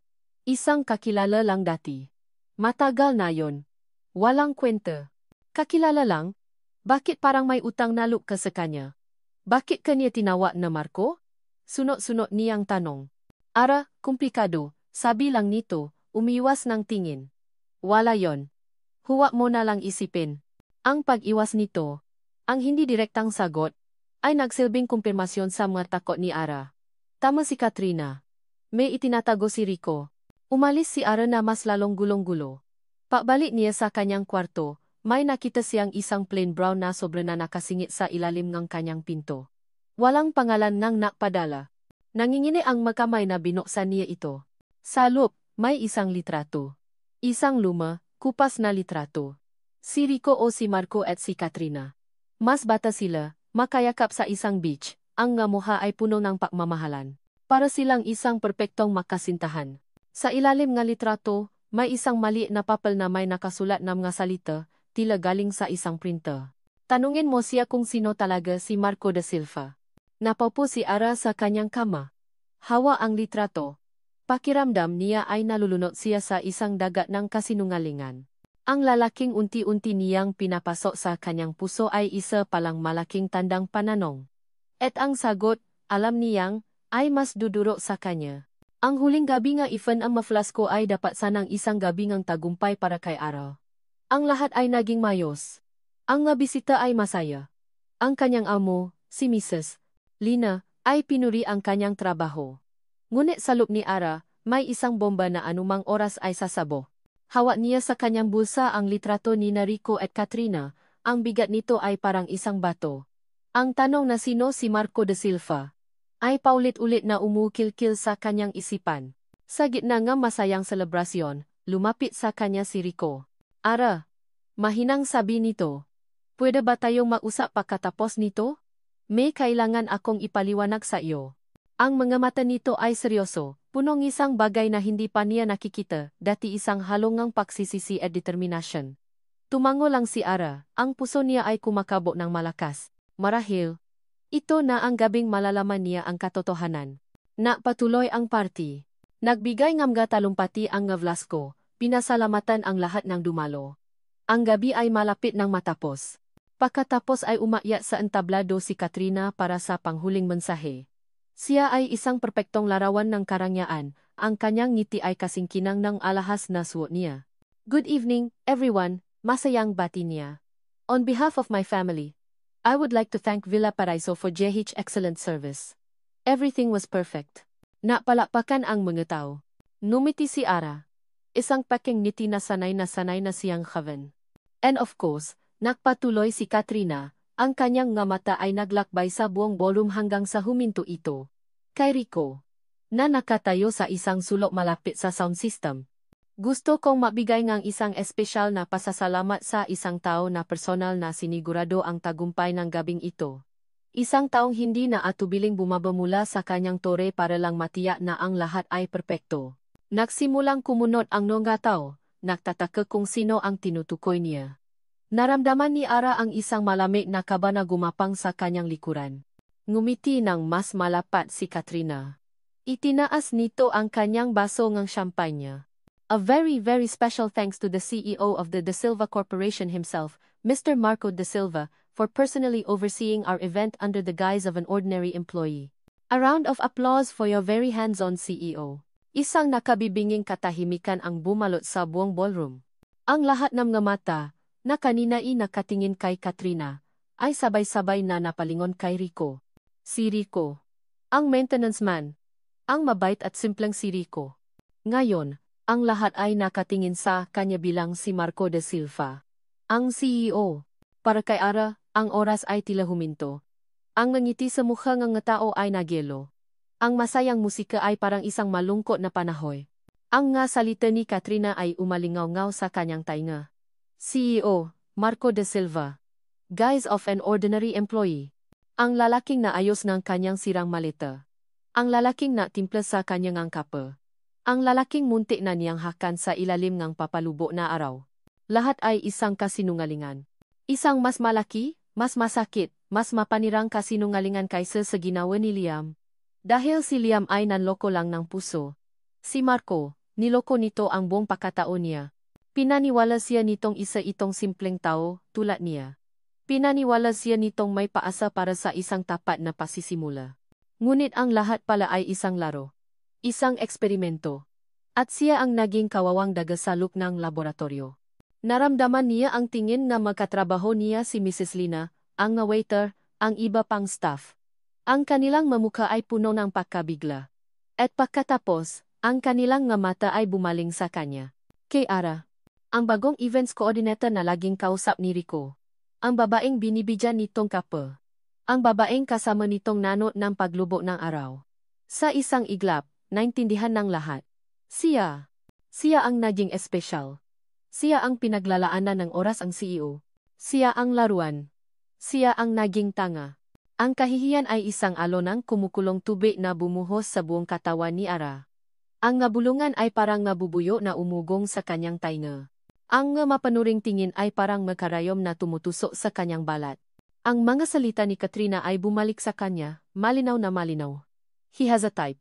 kakilala lang dati. Matagal na yon. Walang kwenta. Kakilala lang? Bakit parang may utang na loob ka sa kanya? Bakit kanya tinawag na Marco? Sunod-sunod niyang tanong. Ara, komplikado, sabi lang nito, umiwas ng tingin. Wala yon. Huwag mo na lang isipin. Ang pag-iwas nito, ang hindi direktang sagot, ay nagsilbing kumpirmasyon sa mga takot ni Ara. Tama si Katrina. May itinatago si Rico. Umalis si Ara na mas lalong gulong-gulo. Pabalik niya sa kanyang kwarto, may nakita siyang isang plain brown na sobre na nakasingit sa ilalim ng kanyang pinto. Walang pangalan ng nakpadala. Nangingini ang makamay na binuksan niya ito. Sa loob, may isang litrato. Isang luma, kupas na litrato. Si Rico o si Marco at si Katrina. Mas bata sila, makayakap sa isang beach, ang nga mukha ay puno ng pagmamahalan. Para silang isang perpektong makasintahan. Sa ilalim nga litrato, may isang maliit na papel na may nakasulat na mga salita, tila galing sa isang printer. Tanungin mo siya kung sino talaga si Marco da Silva. Napaupo si Ara sa kanyang kama. Hawa ang litrato. Pakiramdam niya ay nalulunod siya sa isang dagat ng kasinungalingan. Ang lalaking unti-unti niyang pinapasok sa kanyang puso ay isa palang malaking tandang pananong. At ang sagot, alam niyang, ay mas duduro sa kanya. Ang huling gabi nga ifan ang maflasko ay dapat sanang isang gabi ngang tagumpay para kay Ara. Ang lahat ay naging mayos. Ang nga bisita ay masaya. Ang kanyang amo, si Mrs. Lina, ay pinuri ang kanyang trabaho. Ngunit sa loob ni Ara, may isang bomba na anumang oras ay sasabo. Hawak niya sa kanyang bulsa ang litrato ni Rico at Katrina, ang bigat nito ay parang isang bato. Ang tanong na sino si Marco da Silva ay paulit-ulit na umukil-kil sa kanyang isipan. Sa gitna ng masayang selebrasyon, lumapit sa kanya si Rico. Ara, mahinang sabi nito. Pwede ba tayong mag-usap pagkatapos nito? May kailangan akong ipaliwanag sa iyo. Ang mga mata nito ay seryoso, punong isang bagay na hindi pa niya nakikita, dati isang halongang pagsisisi at determinasyon. Tumango lang si Ara, ang puso niya ay kumakabo ng malakas. Marahil, ito na ang gabing malalaman niya ang katotohanan. Napatuloy ang party. Nagbigay ng mga talumpati ang Velasco, pinasalamatan ang lahat ng dumalo. Ang gabi ay malapit ng matapos. Pagkatapos ay umakyat sa entablado si Katrina para sa panghuling mensahe. Siya ay isang perpektong larawan ng karangyaan, ang kanyang ngiti ay kasingkinang ng alahas na suot niya. Good evening, everyone, masayang bati niya. On behalf of my family, I would like to thank Villa Paraiso for JH excellent service. Everything was perfect. Napalakpakan ang mga tao. Numiti si Ara. Isang peking ngiti na sanay na siyang kaven. And of course, nagpatuloy si Katrina, ang kanyang nga mata ay naglakbay sa buong ballroom hanggang sa huminto ito. Kay Rico, na nakatayo sa isang sulok malapit sa sound system. Gusto kong mabigay ngang isang espesyal na pasasalamat sa isang tao na personal na sinigurado ang tagumpay ng gabing ito. Isang taong hindi na atubiling bumaba mula sa kanyang tore para lang matiyak na ang lahat ay perpekto. Nagsimulang kumunot ang mga tao, nagtataka kung sino ang tinutukoy niya. Naramdaman ni Ara ang isang malamig na kaba na gumapang sa kanyang likuran. Ngumiti ng mas malapat si Katrina. Itinaas nito ang kanyang baso ng champagne. A very special thanks to the CEO of the De Silva Corporation himself, Mr. Marco De Silva, for personally overseeing our event under the guise of an ordinary employee. A round of applause for your very hands-on CEO. Isang nakabibinging katahimikan ang bumalot sa buong ballroom. Ang lahat ng mga mata, na kanina ay nakatingin kay Katrina, ay sabay-sabay na napalingon kay Rico. Si Rico. Ang maintenance man. Ang mabait at simpleng si Rico. Ngayon, ang lahat ay nakatingin sa kanya bilang si Marco da Silva. Ang CEO. Para kay Ara, ang oras ay tila huminto. Ang ngiti sa mukha ng tao ay nagyelo. Ang masayang musika ay parang isang malungkot na panahoy. Ang nga salita ni Katrina ay umalingaw-ngaw sa kanyang tainga. CEO, Marco da Silva. Guise of an ordinary employee. Ang lalaking na ayos ng kanyang sirang maleta. Ang lalaking na timpla sa kanyang angkapa. Ang lalaking muntik na niyang hakan sa ilalim ng papalubo na araw. Lahat ay isang kasinungalingan. Isang mas malaki, Mas masakit, mas mapanirang kasinungalingan kaysa sa ginawa ni Liam. Dahil si Liam ay nanloko lang ng puso. Si Marco, niloko nito ang buong pagkataon niya. Pinaniwala siya nitong isa itong simpleng tao, tulad niya. Pinaniwala siya nitong may paasa para sa isang tapat na pasisimula. Ngunit ang lahat pala ay isang laro. Isang eksperimento. At siya ang naging kawawang dagasaluk ng laboratorio. Naramdaman niya ang tingin na magkatrabaho niya si Mrs. Lina, ang waiter, ang iba pang staff. Ang kanilang mamuka ay puno ng pagkabigla. At pagkatapos, ang kanilang nga mata ay bumaling sa kanya. Kay Ara, ang bagong events coordinator na laging kausap ni Rico. Ang babaeng binibidyan nitong kape. Ang babaeng kasama nitong nanot ng paglubog ng araw. Sa isang iglap, naintindihan ng lahat. Siya ang naging espesyal. Siya ang pinaglalaanan ng oras ang CEO. Siya ang laruan. Siya ang naging tanga. Ang kahihiyan ay isang alonang kumukulong tubig na bumuhos sa buong katawan ni Ara. Ang ngabulungan ay parang nabubuyo na umugong sa kanyang tainga. Ang mapanuring tingin ay parang makarayom na tumutusok sa kanyang balat. Ang mga salita ni Katrina ay bumalik sa kanya, malinaw na malinaw. He has a type.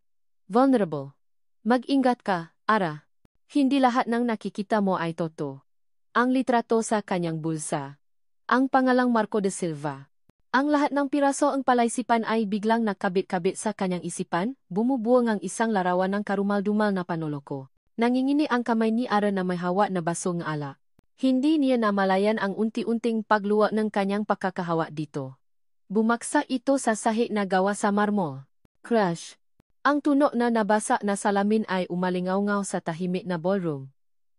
Vulnerable. Mag-ingat ka, Ara. Hindi lahat ng nakikita mo ay totoo. Ang litrato sa kanyang bulsa. Ang pangalang Marco de Silva. Ang lahat ng piraso ang palaisipan ay biglang nakabit-kabit sa kanyang isipan, bumubuo ang isang larawan ng karumal-dumal na panoloko. Nangingini ang kamay ni Ara na may hawak na baso ng alak. Hindi niya namalayan ang unti-unting pagluwa ng kanyang pagkakahawa dito. Bumaksa ito sa sahig na gawa sa marmol. Crash! Ang tunog na nabasa na salamin ay umalingaw-ngaw sa tahimik na ballroom.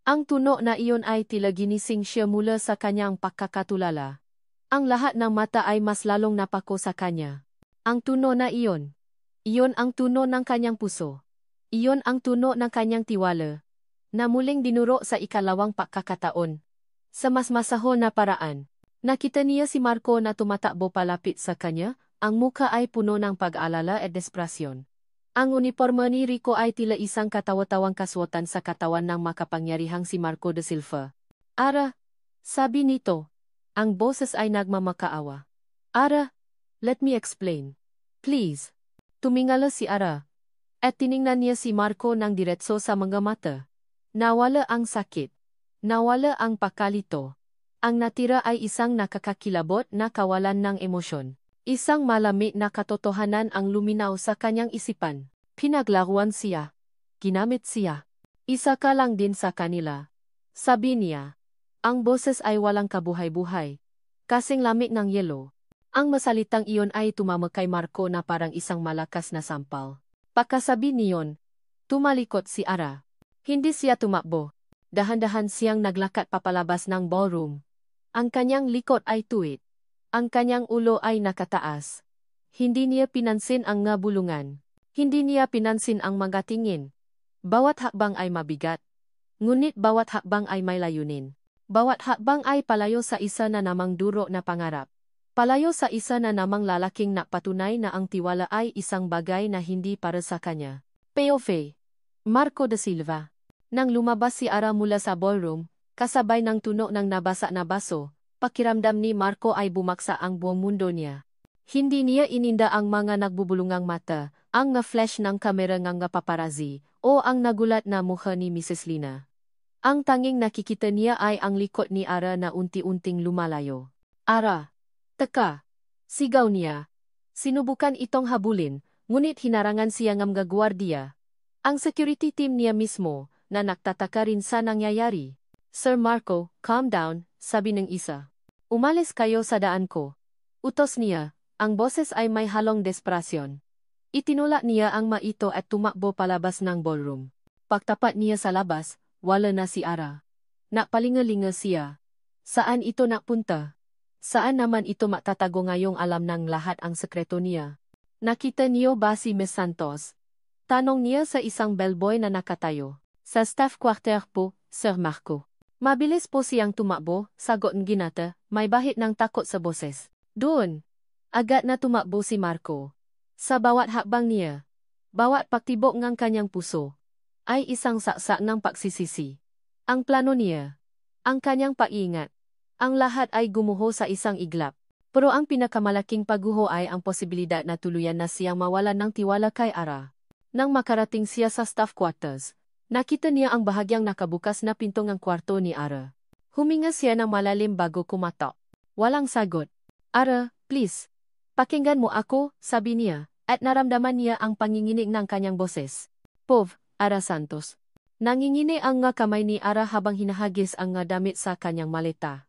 Ang tunog na iyon ay tila ginising siya mula sa kanyang pagkakatulala. Ang lahat ng mata ay mas lalong napako sa kanya. Ang tunog na iyon. Iyon ang tunog ng kanyang puso. Iyon ang tunog ng kanyang tiwala. Na muling dinuro sa ikalawang pagkakataon. Sa mas masahol na paraan, nakita niya si Marco na tumatakbo palapit sa kanya, ang muka ay puno ng pag-alala at desperasyon. Ang uniforme ni Rico ay tila isang katawa-tawang kaswatan sa katawan ng makapangyarihang si Marco de Silva. Ara, sabi nito, ang boses ay nagmamakaawa. Ara, let me explain. Please. Tumingala si Ara. At tiningnan niya si Marco ng diretso sa mga mata. Nawala ang sakit. Nawala ang pakalito. Ang natira ay isang nakakakilabot na kawalan ng emosyon. Isang malamig na katotohanan ang luminaw sa kanyang isipan. Pinaglaruan siya. Ginamit siya. Isa ka lang din sa kanila. Sabi niya. Ang boses ay walang kabuhay-buhay. Kasing lamig ng yelo. Ang masalitang iyon ay tumama kay Marco na parang isang malakas na sampal. Pagkasabi niyon, tumalikot si Ara. Hindi siya tumakbo. Dahan-dahan siyang naglakad papalabas ng ballroom. Ang kanyang likod ay tuwid. Ang kanyang ulo ay nakataas. Hindi niya pinansin ang ngabulungan. Hindi niya pinansin ang mga tingin. Bawat hakbang ay mabigat. Ngunit bawat hakbang ay may layunin. Bawat hakbang ay palayo sa isa na namang duro na pangarap. Palayo sa isa na namang lalaking napatunay na ang tiwala ay isang bagay na hindi para sa kanya. Payoff. Marco de Silva. Nang lumabas si Ara mula sa ballroom, kasabay ng tunog ng nabasa na baso, pakiramdam ni Marco ay bumaksa ang buong mundo niya. Hindi niya ininda ang mga nagbubulungang mata, ang nga-flash ng kamera ng paparazzi, o ang nagulat na mukha ni Mrs. Lina. Ang tanging nakikita niya ay ang likod ni Ara na unti-unting lumalayo. Ara! Teka! Sigaw niya. Sinubukan itong habulin, ngunit hinarangan siya ng mga gwardiya. Ang security team niya mismo, na nagtataka rin sa nangyayari. Sir Marco, calm down, sabi ng isa. Umalis kayo sa daan ko. Utos niya, ang boses ay may halong desperasyon. Itinulak niya ang maito at tumakbo palabas ng ballroom. Pagtapat niya sa labas, wala na si Ara. Napalingalinga siya. Saan ito napunta? Saan naman ito matatago ngayong alam ng lahat ang sekreto niya? Nakita niyo ba si Miss Santos? Tanong niya sa isang bellboy na nakatayo. Sa staff quarter po, Sir Marco. Mabilis po siyang tumakbo, sagot ng ginata, may bahid ng takot sa boses. Doon. Agad na tumakbo si Marco. Sa bawat hakbang niya, bawat pagtibok ng kanyang puso, ay isang saksak ng pagsisisi. Ang plano niya, ang kanyang pag-iingat, ang lahat ay gumuho sa isang iglap. Pero ang pinakamalaking pagguho ay ang posibilidad na tuluyan na siyang mawalan ng tiwala kay Ara. Nang makarating siya sa staff quarters, nakita niya ang bahagyang nakabukas na pinto ng kwarto ni Ara. Huminga siya ng malalim bago kumatok. Walang sagot. Ara, please. Pakinggan mo ako, sabi niya, at naramdaman niya ang panginginig ng kanyang boses. Pov, Ara Santos. Nangingini ang nga kamay ni Ara habang hinahagis ang nga damit sa kanyang maleta.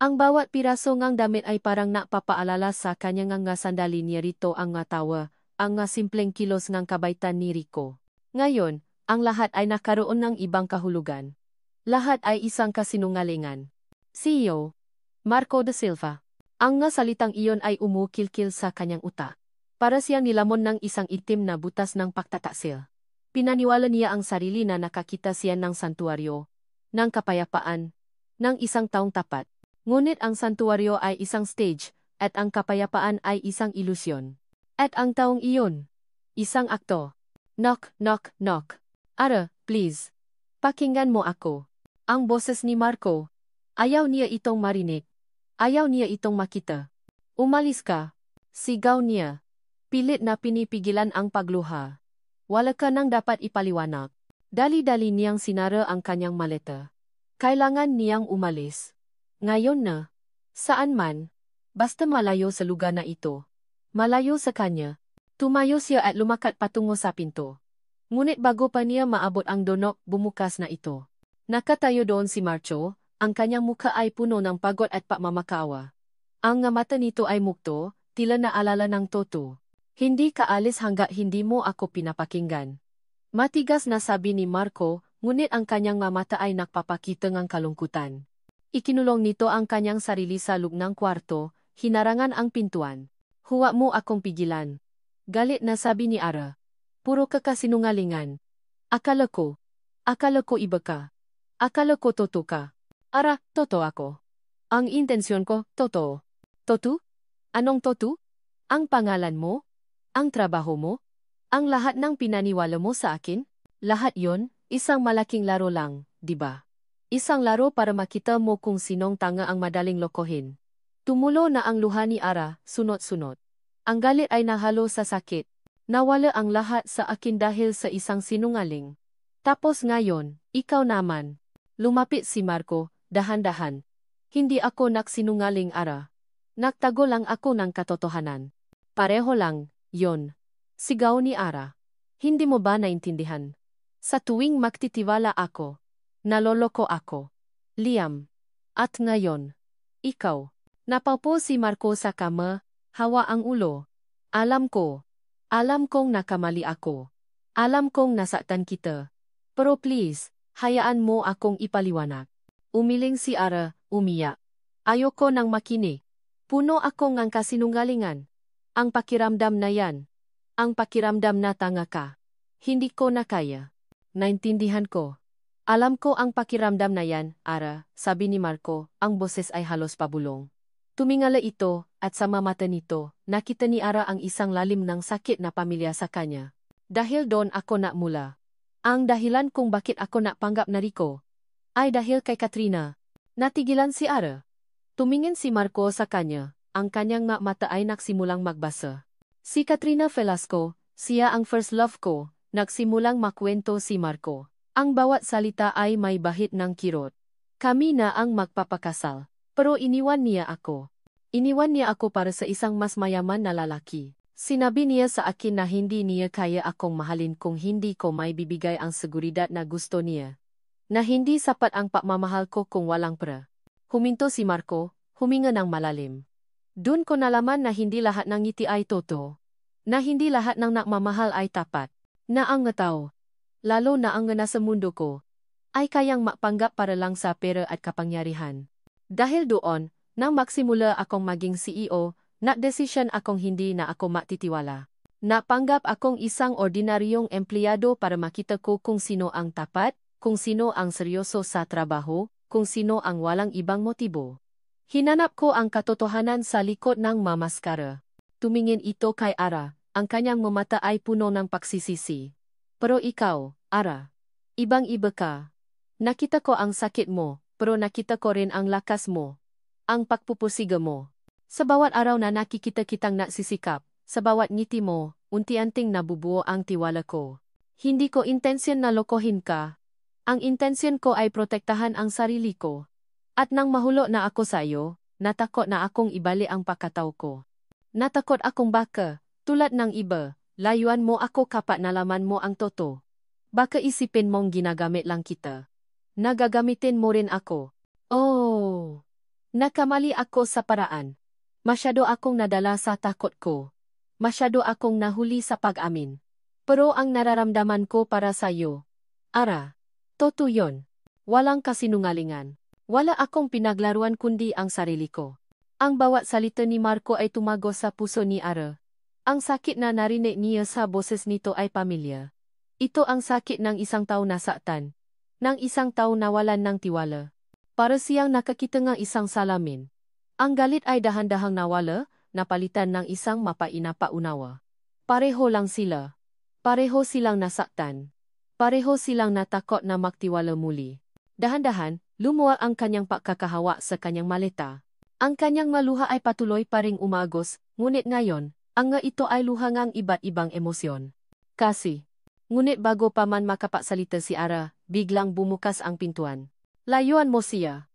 Ang bawat piraso ngang damit ay parang napapaalala sa kanya nga sandali niya rito ang nga tawa, ang nga simpleng kilos ngang kabaitan ni Rico. Ngayon, ang lahat ay nakaroon ng ibang kahulugan. Lahat ay isang kasinungalingan. CEO Marco da Silva. Ang nga salitang iyon ay umukilkil sa kanyang utak. Para siyang nilamon ng isang itim na butas ng pagtataksil. Pinaniwala niya ang sarili na nakakita siya ng santuaryo, ng kapayapaan, ng isang taong tapat. Ngunit ang santuaryo ay isang stage, at ang kapayapaan ay isang ilusyon. At ang taong iyon, isang akto. Knock, knock, knock. Ara, please. Pakinggan mo ako. Ang boses ni Marco. Ayaw niya itong marinig. Ayaw niya itong makita. Umalis ka. Sigaw niya. Pilit na pinipigilan ang pagluha. Wala ka nang dapat ipaliwanag. Dali-dali niyang sinara ang kanyang maleta. Kailangan niyang umalis. Ngayon na. Saan man. Basta malayo sa lugar na ito. Malayo sa kanya. Tumayo siya at lumakat patungo sa pinto. Ngunit bago pa niya maabot ang donok, bumukas na ito. Nakatayo doon si Marco, ang kanyang mukha ay puno ng pagod at pagmamakaawa. Ang nga mata nito ay mukto, tila naalala ng toto. Hindi ka alis hanggat hindi mo ako pinapakinggan. Matigas na sabi ni Marco, ngunit ang kanyang mata ay nagpapakita ng kalungkutan. Ikinulong nito ang kanyang sarili sa loob ng kwarto, hinarangan ang pintuan. Huwag mo akong pigilan. Galit na sabi ni Ara. Puro ka kasinungalingan. Akala ko iba ka. Akala ko totoo ka. Ara, totoo ako. Ang intensyon ko, totoo. Totoo? Anong totoo? Ang pangalan mo? Ang trabaho mo? Ang lahat ng pinaniwala mo sa akin? Lahat yon, isang malaking laro lang, di ba? Isang laro para makita mo kung sinong tanga ang madaling lokohin. Tumulo na ang luha ni Ara, sunod-sunod. Ang galit ay nahalo sa sakit. Nawala ang lahat sa akin dahil sa isang sinungaling. Tapos ngayon, ikaw naman. Lumapit si Marco, dahan-dahan. Hindi ako nagsinungaling, Ara. Nagtago lang ako ng katotohanan. Pareho lang, yon. Sigaw ni Ara. Hindi mo ba naintindihan? Sa tuwing magtitiwala ako, naloloko ako. Liam. At ngayon, ikaw. Napaupo si Marco sa kama, hawa ang ulo. Alam kong nakamali ako. Alam kong nasaktan kita. Pero please, hayaan mo akong ipaliwanag. Umiling si Ara, umiyak. Ayoko nang makinig. Puno ako ng kasinungalingan. Ang pakiramdam na yan. Ang pakiramdam na tanga ka. Hindi ko na kaya. Naintindihan ko. Alam ko ang pakiramdam na yan, Ara, sabi ni Marco, ang boses ay halos pabulong. Tumingala ito, at sa mata nito, nakita ni Ara ang isang lalim ng sakit na pamilya sa kanya. Dahil doon ako nakmula. Ang dahilan kung bakit ako napanggap na Rico, ay dahil kay Katrina. Natigilan si Ara. Tumingin si Marco sa kanya, ang kanyang mata ay nagsimulang magbasa. Si Katrina Velasco, siya ang first love ko, nagsimulang makwento si Marco. Ang bawat salita ay may bahid ng kirot. Kami na ang magpapakasal. Pero iniwan niya ako. Iniwan niya ako para sa isang mas mayaman na lalaki. Sinabi niya sa akin na hindi niya kaya akong mahalin kung hindi ko may bibigay ang seguridad na gusto niya. Na hindi sapat ang pagmamahal ko kung walang pera. Huminto si Marco, huminga ng malalim. Doon ko nalaman na hindi lahat ng ngiti ay totoo. Na hindi lahat ng nagmamahal ay tapat. Na ang tao, lalo na ang nasa mundo ko, ay kayang mapanggap para lang sa pera at kapangyarihan. Dahil doon, nang magsimula akong maging CEO, nagdesisyon akong hindi na ako matitiwala. Napanggap akong isang ordinaryong empleyado para makita ko kung sino ang tapat, kung sino ang seryoso sa trabaho, kung sino ang walang ibang motibo. Hinanap ko ang katotohanan sa likod ng mamaskara. Tumingin ito kay Ara, ang kanyang mata ay puno ng pagsisisi. Pero ikaw, Ara, ibang-iba ka. Nakita ko ang sakit mo, pero nakita ko rin ang lakas mo. Ang pagpupusiga mo. Sa bawat araw na nakikita kitang nagsisikap, sa bawat ngiti mo, unti-unting nabubuo ang tiwala ko. Hindi ko intensyon na lokohin ka. Ang intensyon ko ay protektahan ang sarili ko. At nang mahulo na ako sa iyo, natakot na akong ibali ang pagkatao ko. Natakot akong baka, tulad ng iba, layuan mo ako kapag nalaman mo ang totoo. Baka isipin mong ginagamit lang kita. Nagagamitin mo rin ako. Oh! Nakamali ako sa paraan. Masyado akong nadala sa takot ko. Masyado akong nahuli sa pag-amin. Pero ang nararamdaman ko para sa iyo, Ara, totoo yun. Walang kasinungalingan. Wala akong pinaglaruan kundi ang sarili ko. Ang bawat salita ni Marco ay tumagos sa puso ni Ara. Ang sakit na narinig niya sa boses nito ay pamilya. Ito ang sakit ng isang tao nasaktan. Ng isang tao nawalan ng tiwala. Para siyang nakakita ng isang salamin. Ang galit ay dahan-dahang nawala, napalitan ng isang mapainapaunawa. Pareho lang sila. Pareho silang nasaktan. Pareho silang natakot na magtiwala muli. Dahan-dahan, lumuwag ang kanyang pagkakahawa sa kanyang maleta. Ang kanyang maluha ay patuloy pa ring umagos, ngunit ngayon, ang nga ito ay luha ngang iba't ibang emosyon. Kasi, ngunit bago pa man makapagsalita si Ara, biglang bumukas ang pintuan. Layuan mo siya.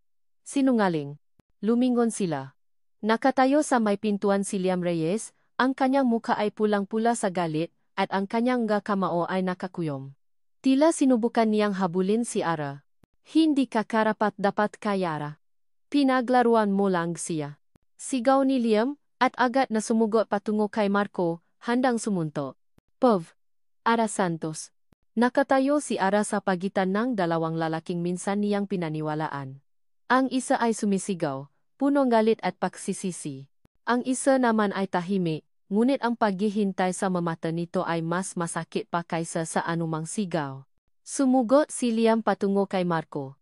Sinungaling. Lumingon sila. Nakatayo sa may pintuan si Liam Reyes, ang kanyang muka ay pulang-pula sa galit, at ang kanyang kamao ay nakakuyom. Tila sinubukan niyang habulin si Ara. Hindi ka karapat-dapat kay Ara. Pinaglaruan mo lang siya. Sigaw ni Liam, at agad na sumugot patungo kay Marco, handang sumunto. Pov! Ara Santos. Nakatayo si Ara sa pagitan ng dalawang lalaking minsan niyang pinaniwalaan. Ang isa ay sumisigaw, punong galit at pagsisisi. Ang isa naman ay tahimik, ngunit ang paghihintay sa mamata nito ay mas masakit pa kaysa sa anumang sigaw. Sumugot si Liam patungo kay Marco.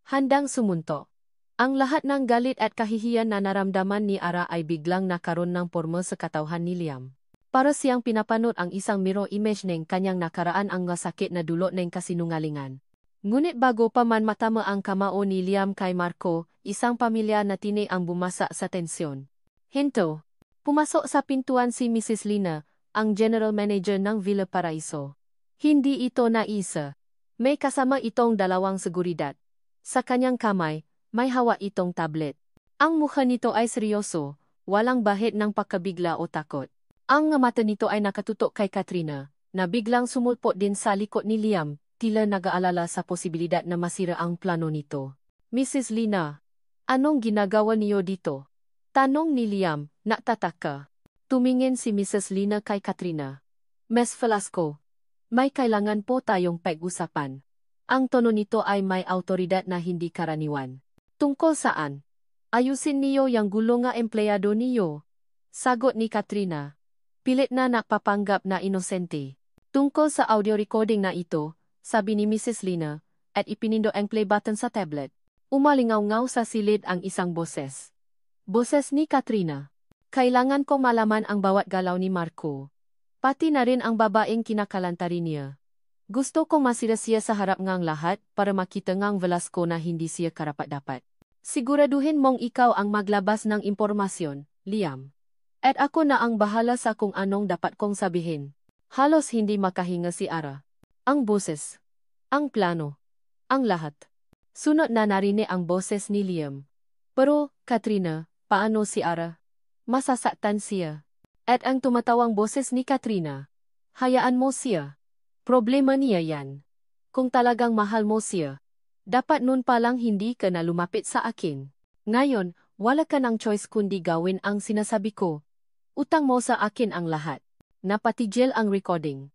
Handang sumunto. Ang lahat ng galit at kahihiyan na naramdaman ni Ara ay biglang nakaroon ng porma sa katauhan ni Liam. Para siyang pinapanood ang isang mirror image ng kanyang nakaraan ang sakit na dulot ng kasinungalingan. Ngunit bago pa man matama ang kamao ni Liam kay Marco, isang pamilya na tini ang bumasa sa tensyon. Hinto. Pumasok sa pintuan si Mrs. Lina, ang general manager ng Villa Paraiso. Hindi ito naisa. May kasama itong dalawang seguridad. Sa kanyang kamay, may hawak itong tablet. Ang mukha nito ay seryoso, walang bahid ng pagkabigla o takot. Ang mata nito ay nakatutok kay Katrina, na biglang sumulpot din sa likod ni Liam, tila nag-aalala sa posibilidad na masira ang plano nito. Mrs. Lina, anong ginagawa niyo dito? Tanong ni Liam, nagtataka. Tumingin si Mrs. Lina kay Katrina. Ms. Velasco, may kailangan po tayong pag-usapan. Ang tono nito ay may autoridad na hindi karaniwan. Tungkol saan? Ayusin niyo yang gulo nga empleyado niyo. Sagot ni Katrina. Pilit na napapanggap na inosente. Tungkol sa audio recording na ito, sabi ni Mrs. Lina, at ipinindo ang play button sa tablet. Umalingaw-ngaw sa silid ang isang boses. Boses ni Katrina. Kailangan ko malaman ang bawat galaw ni Marco. Pati na rin ang babaeng kinakalantarin niya. Gusto kong masira siya sa harap ngang lahat para makita ngang Velasco na hindi siya karapat-dapat. Siguraduhin mong ikaw ang maglabas ng impormasyon, Liam. At ako na ang bahala sa kung anong dapat kong sabihin. Halos hindi makahinga si Ara. Ang boses. Ang plano. Ang lahat. Sunod na narinig ang boses ni Liam. Pero, Katrina, paano si Ara? Masasaktan siya. At ang tumatawang boses ni Katrina. Hayaan mo siya. Problema niya yan. Kung talagang mahal mo siya, dapat nun palang hindi ka na lumapit sa akin. Ngayon, wala ka ng choice kundi gawin ang sinasabi ko. Utang mo sa akin ang lahat. Napatigil ang recording.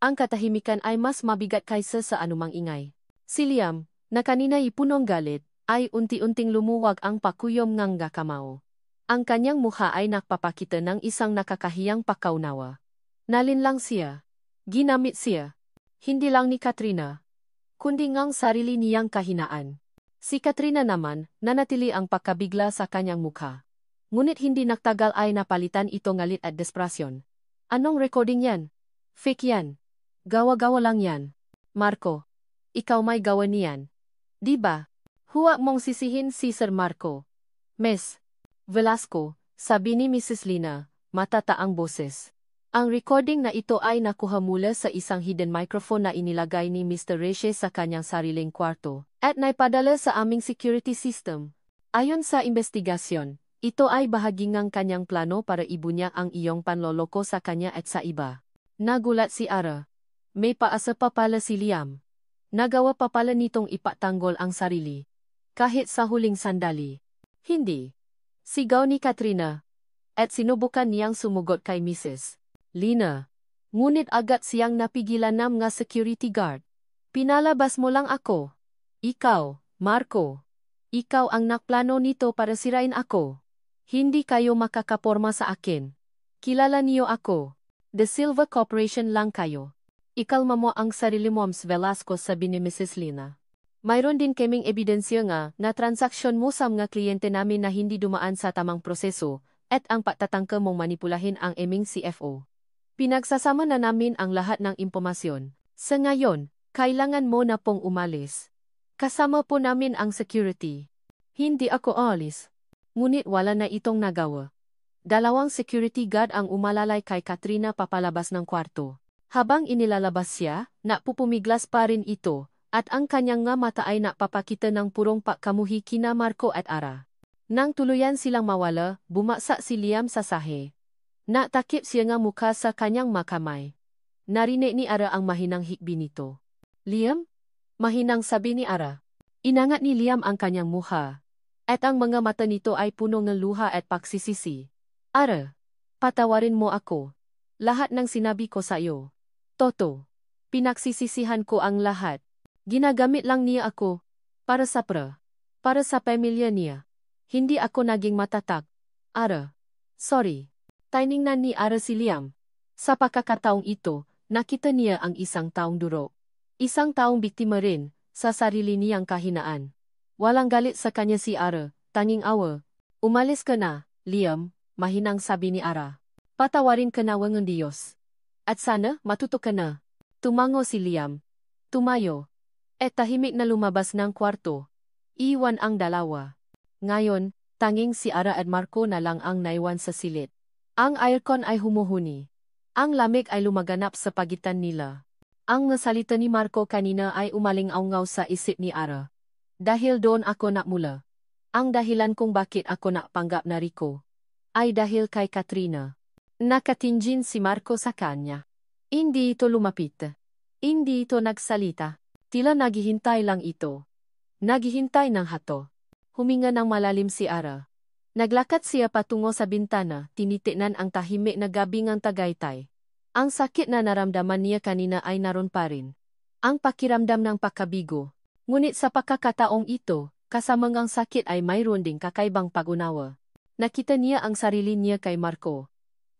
Ang katahimikan ay mas mabigat kaysa sa anumang ingay. Si Liam, na kanina punong galit, ay unti-unting lumuwag ang pakuyom ng kamao. Ang kanyang mukha ay nagpapakita ng isang nakakahiyang pakaunawa. Nalinlang siya. Ginamit siya. Hindi lang ni Katrina, kundi ngang sarili niyang kahinaan. Si Katrina naman, nanatili ang pagkabigla sa kanyang mukha. Ngunit hindi nagtagal ay napalitan ito ngalit at desperasyon. Anong recording yan? Fake yan. Gawa-gawa lang yan. Marco, ikaw may gawa niyan. Di ba? Huwag mong sisihin si Sir Marco. Ms. Velasco, sabi ni Mrs. Lina, matataang boses. Ang recording na ito ay nakuha mula sa isang hidden microphone na inilagay ni Mr. Reche sa kanyang sariling kwarto at naipadala sa aming security system. Ayon sa investigasyon, ito ay bahagi ng kanyang plano para ibunya ang iyong panloloko sa kanya at sa iba. Nagulat si Ara. May paasa pa pala si Liam. Nagawa pa pala nitong ipatanggol ang sarili. Kahit sa huling sandali. Hindi. Sigaw ni Katrina. At sinubukan niyang sumugot kay Mrs. Lina. Ngunit agad siyang napigilan ng mga security guard. Pinalabas mo lang ako. Ikaw, Marco. Ikaw ang nakplano nito para sirain ako. Hindi kayo makakaporma sa akin. Kilala niyo ako. The Silva Corporation lang kayo. Ikalma mo ang sarili mo, Ms. Velasco, sabi ni Mrs. Lina. Mayroon din kaming ebidensya nga na transaksyon mo sa mga kliyente namin na hindi dumaan sa tamang proseso at ang patatangka mong manipulahin ang aming CFO. Pinagsasama na namin ang lahat ng impormasyon. Sa ngayon, kailangan mo na pong umalis. Kasama po namin ang security. Hindi ako alis. Ngunit wala na itong nagawa. Dalawang security guard ang umalalay kay Katrina papalabas ng kwarto. Habang inilalabas siya, napupumiglas pa rin ito, at ang kanyang nga mata ay napapakita ng purong pagkamuhi kina Marco at Ara. Nang tuluyan silang mawala, bumagsak si Liam sa sahe. Natakip siya nga mukha sa kanyang makamay. Narinig ni Ara ang mahinang hikbi nito. Liam? Mahinang sabi ni Ara. Inangat ni Liam ang kanyang muha. At ang mga mata nito ay puno ng luha at pagsisisi. Ara, patawarin mo ako. Lahat ng sinabi ko sa iyo. Toto, pinagsisisihan ko ang lahat. Ginagamit lang niya ako. Para sa pamilya niya. Hindi ako naging matatak. Ara. Sorry. Tiningnan ni Ara si Liam. Sa pagkakataong ito, nakita niya ang isang taong duro. Isang taong biktima rin, sa sarili niyang kahinaan. Walang galit sa kanya si Ara, tanging awa. Umalis ka na, Liam, mahinang sabi ni Ara. Patawarin ka na ng Diyos. At sana, matuto ka na. Tumango si Liam. Tumayo. At tahimik na lumabas ng kwarto. Iwan ang dalawa. Ngayon, tanging si Ara at Marco na lang ang naiwan sa silid. Ang aircon ay humuhuni. Ang lamig ay lumaganap sa pagitan nila. Ang nasalita ni Marco kanina ay umaling-aungaw sa isip ni Ara. Dahil doon ako nakmula. Ang dahilan kung bakit ako napanggap na Rico ay dahil kay Katrina. Nakatingin si Marco sa kanya. Hindi ito lumapit. Hindi ito nagsalita. Tila naghihintay lang ito. Naghihintay ng hato. Huminga ng malalim si Ara. Naglakad siya patungo sa bintana, tinitingnan ang tahimik na gabing ang Tagaytay. Ang sakit na naramdaman niya kanina ay naroon pa rin. Ang pakiramdam ng pagkabigo. Ngunit sa pagkakataong ito, kasama ngang sakit ay mayroon ding kakaibang pag-unawa. Nakita niya ang sarili niya kay Marco.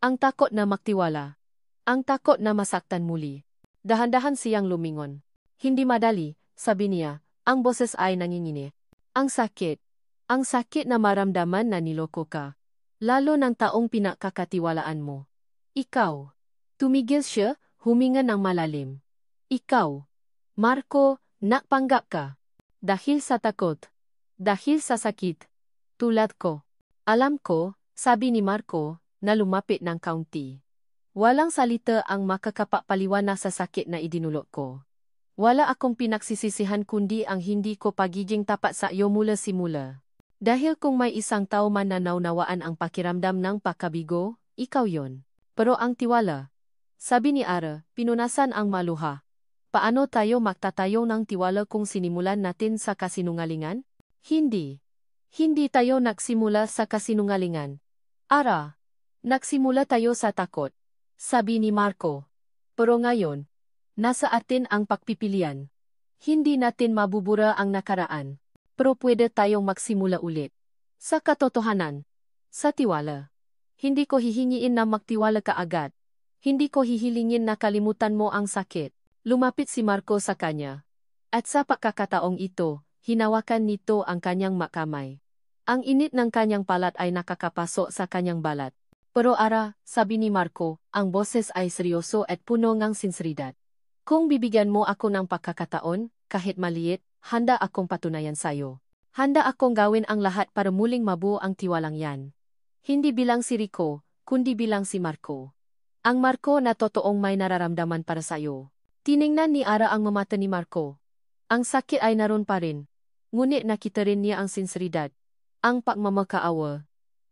Ang takot na magtiwala. Ang takot na masaktan muli. Dahan-dahan siyang lumingon. Hindi madali, sabi niya, ang boses ay nanginginig. Ang sakit. Ang sakit na maramdaman na niloko ka. Lalo ng taong pinakakatiwalaan mo. Ikaw. Tumigil siya, huminga ng malalim. Ikaw. Marco, napanggap ka. Dahil sa takot. Dahil sa sakit. Tulad ko. Alam ko, sabi ni Marco, na lumapit ng kaunti. Walang salita ang makakapagpaliwanag sa sakit na idinulot ko. Wala akong pinagsisisihan kundi ang hindi ko pagiging tapat sa iyo mula simula. Dahil kung may isang tao man na naunawaan ang pakiramdam ng pagkabigo, ikaw yon. Pero ang tiwala. Sabi ni Ara, pinunasan ang maluha. Paano tayo magtatayo ng tiwala kung sinimulan natin sa kasinungalingan? Hindi. Hindi tayo nagsimula sa kasinungalingan. Ara. Nagsimula tayo sa takot. Sabi ni Marco. Pero ngayon, nasa atin ang pagpipilian. Hindi natin mabubura ang nakaraan. Pero pwede tayong magsimula ulit. Sa katotohanan. Sa tiwala. Hindi ko hihingiin na magtiwala ka agad. Hindi ko hihilingin na kalimutan mo ang sakit. Lumapit si Marco sa kanya. At sa pagkakataong ito, hinawakan nito ang kanyang makamay. Ang init ng kanyang palat ay nakakapasok sa kanyang balat. Pero Ara, sabi ni Marco, ang boses ay seryoso at puno ng sinseridad. Kung bibigyan mo ako ng pagkakataon, kahit maliit, handa akong patunayan sa'yo. Handa akong gawin ang lahat para muling mabuo ang tiwalang yan. Hindi bilang si Rico, kundi bilang si Marco. Ang Marco na totoong may nararamdaman para sa'yo. Tiningnan ni Ara ang mamata ni Marco. Ang sakit ay naroon pa rin. Ngunit nakita rin niya ang sinseridad, ang pagmamakaawa,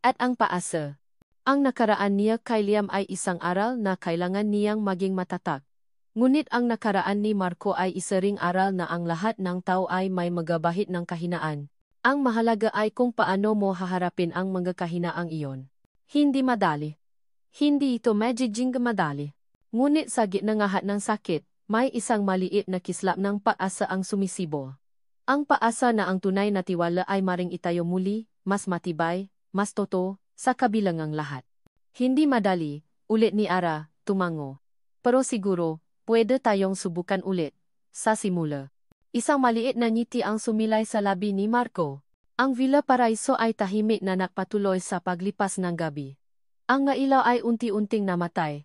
at ang paasa. Ang nakaraan niya kay Liam ay isang aral na kailangan niyang maging matatag. Ngunit ang nakaraan ni Marco ay isa ring aral na ang lahat ng tao ay may magabahit ng kahinaan. Ang mahalaga ay kung paano mo haharapin ang mga kahinaang iyon. Hindi madali. Hindi ito magiging madali. Ngunit sa gitna ngahat ng sakit, may isang maliit na kislap ng paasa ang sumisibo. Ang paasa na ang tunay na tiwala ay maring itayo muli, mas matibay, mas totoo, sa kabilang ang lahat. Hindi madali, ulit ni Ara, tumango. Pero siguro, pwede tayong subukan ulit, sa simula. Isang maliit na ngiti ang sumilay sa labi ni Marco. Ang Villa Paraiso ay tahimik na nagpatuloy sa paglipas ng gabi. Ang nga ilaw ay unti-unting namatay.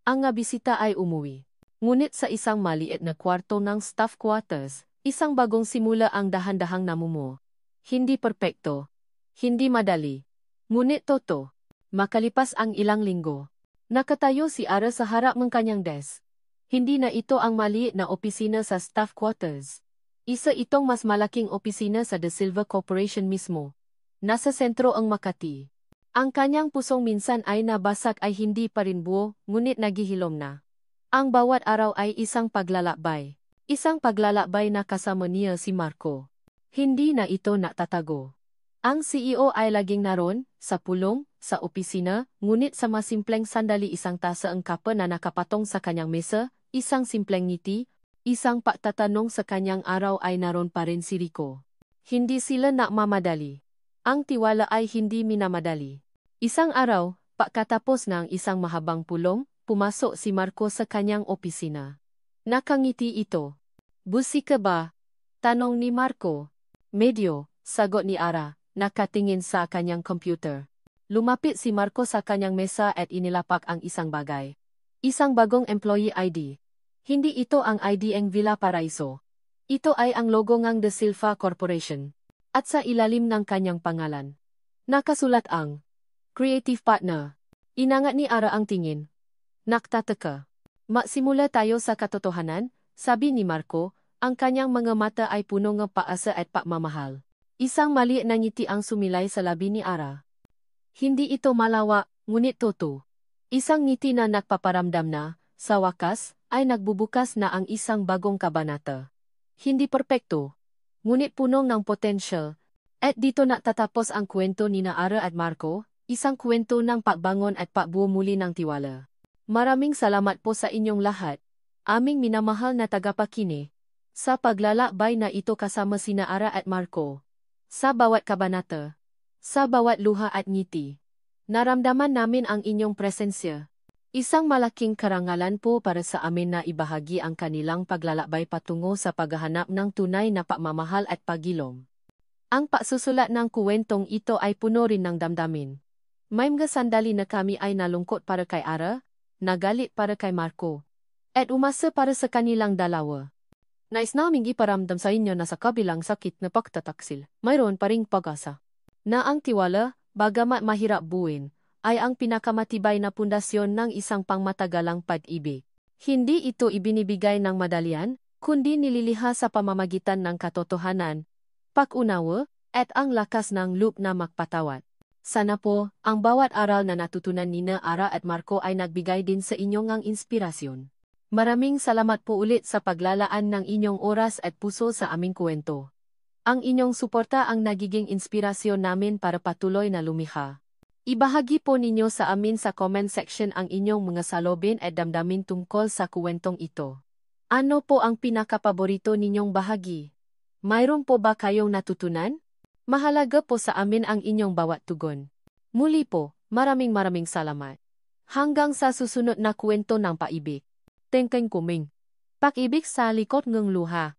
Ang nga bisita ay umuwi. Ngunit sa isang maliit na kwarto ng staff quarters, isang bagong simula ang dahan-dahang namumuo. Hindi perpekto. Hindi madali. Ngunit totoo. Makalipas ang ilang linggo, nakatayo si Ara sa harap ng kanyang desk. Hindi na ito ang maliit na opisina sa staff quarters. Isa itong mas malaking opisina sa De Silva Corporation mismo. Nasa sentro ang Makati. Ang kanyang pusong minsan ay nabasag ay hindi pa rin buo, ngunit naghihilom na. Ang bawat araw ay isang paglalakbay. Isang paglalakbay na kasama niya si Marco. Hindi na ito natatago. Ang CEO ay laging naroon, sa pulong, sa opisina, ngunit sa masimpleng sandali isang tasa ang kapa na nakapatong sa kanyang mesa, isang simpleng ngiti, isang pagtatanong sa kanyang araw ay naroon pa rin si Rico. Hindi sila nagmamadali. Ang tiwala ay hindi minamadali. Isang araw, pagkatapos ng isang mahabang pulong, pumasok si Marco sa kanyang opisina. Nakangiti ito. Busi ka ba? Tanong ni Marco. Medyo, sagot ni Ara, nakatingin sa kanyang computer. Lumapit si Marco sa kanyang mesa at inilapak ang isang bagay. Isang bagong employee ID. Hindi ito ang ID ng Villa Paraiso. Ito ay ang logo ng De Silva Corporation. At sa ilalim ng kanyang pangalan, nakasulat ang Creative Partner. Inangat ni Ara ang tingin. Naktataka. Magsimula tayo sa katotohanan, sabi ni Marco, ang kanyang mga mata ay puno ng paasa at pagmamahal. Isang maliit na ngiti ang sumilay sa labi ni Ara. Hindi ito malawak, ngunit totoo. Isang ngiti na nagpaparamdam na, sa wakas, ay nagbubukas na ang isang bagong kabanata. Hindi perpekto, ngunit puno ng potensyal. At dito natatapos ang kwento ni Ara at Marco, isang kwento ng pagbangon at pagbuo muli ng tiwala. Maraming salamat po sa inyong lahat, aming minamahal na tagapakinig, sa paglalakbay na ito kasama sina Ara at Marco. Sa bawat kabanata, sa bawat luha at ngiti, naramdaman namin ang inyong presensya. Isang malaking karangalan po para sa amin na ibahagi ang kanilang paglalakbay patungo sa paghahanap ng tunay na pagmamahal at pagilom. Ang pagsusulat ng kuwentong ito ay puno rin ng damdamin. May mga sandali na kami ay nalungkot para kay Ara, nagalit para kay Marco, at umasa para sa kanilang dalawa. Nais naming iparamdam sa inyo na sa kabilang sakit na pagtataksil, mayroon pa ring pag-asa. Na ang tiwala, bagamat mahirap buuin, ay ang pinakamatibay na pundasyon ng isang pangmatagalang pag-ibig. Hindi ito ibinibigay ng madalian, kundi nililiha sa pamamagitan ng katotohanan, pag-unawa, at ang lakas ng loob na magpatawad. Sana po, ang bawat aral na natutunan nina Ara at Marco ay nagbigay din sa inyong ang inspirasyon. Maraming salamat po ulit sa paglalaan ng inyong oras at puso sa aming kwento. Ang inyong suporta ang nagiging inspirasyon namin para patuloy na lumikha. Ibahagi po ninyo sa amin sa comment section ang inyong mga salobin at damdamin tungkol sa kwentong ito. Ano po ang pinakapaborito ninyong bahagi? Mayroon po ba kayong natutunan? Mahalaga po sa amin ang inyong bawat tugon. Muli po, maraming salamat. Hanggang sa susunod na kwento ng paibig. Tengkeng kuming. Pag-ibig sa likod ng luha.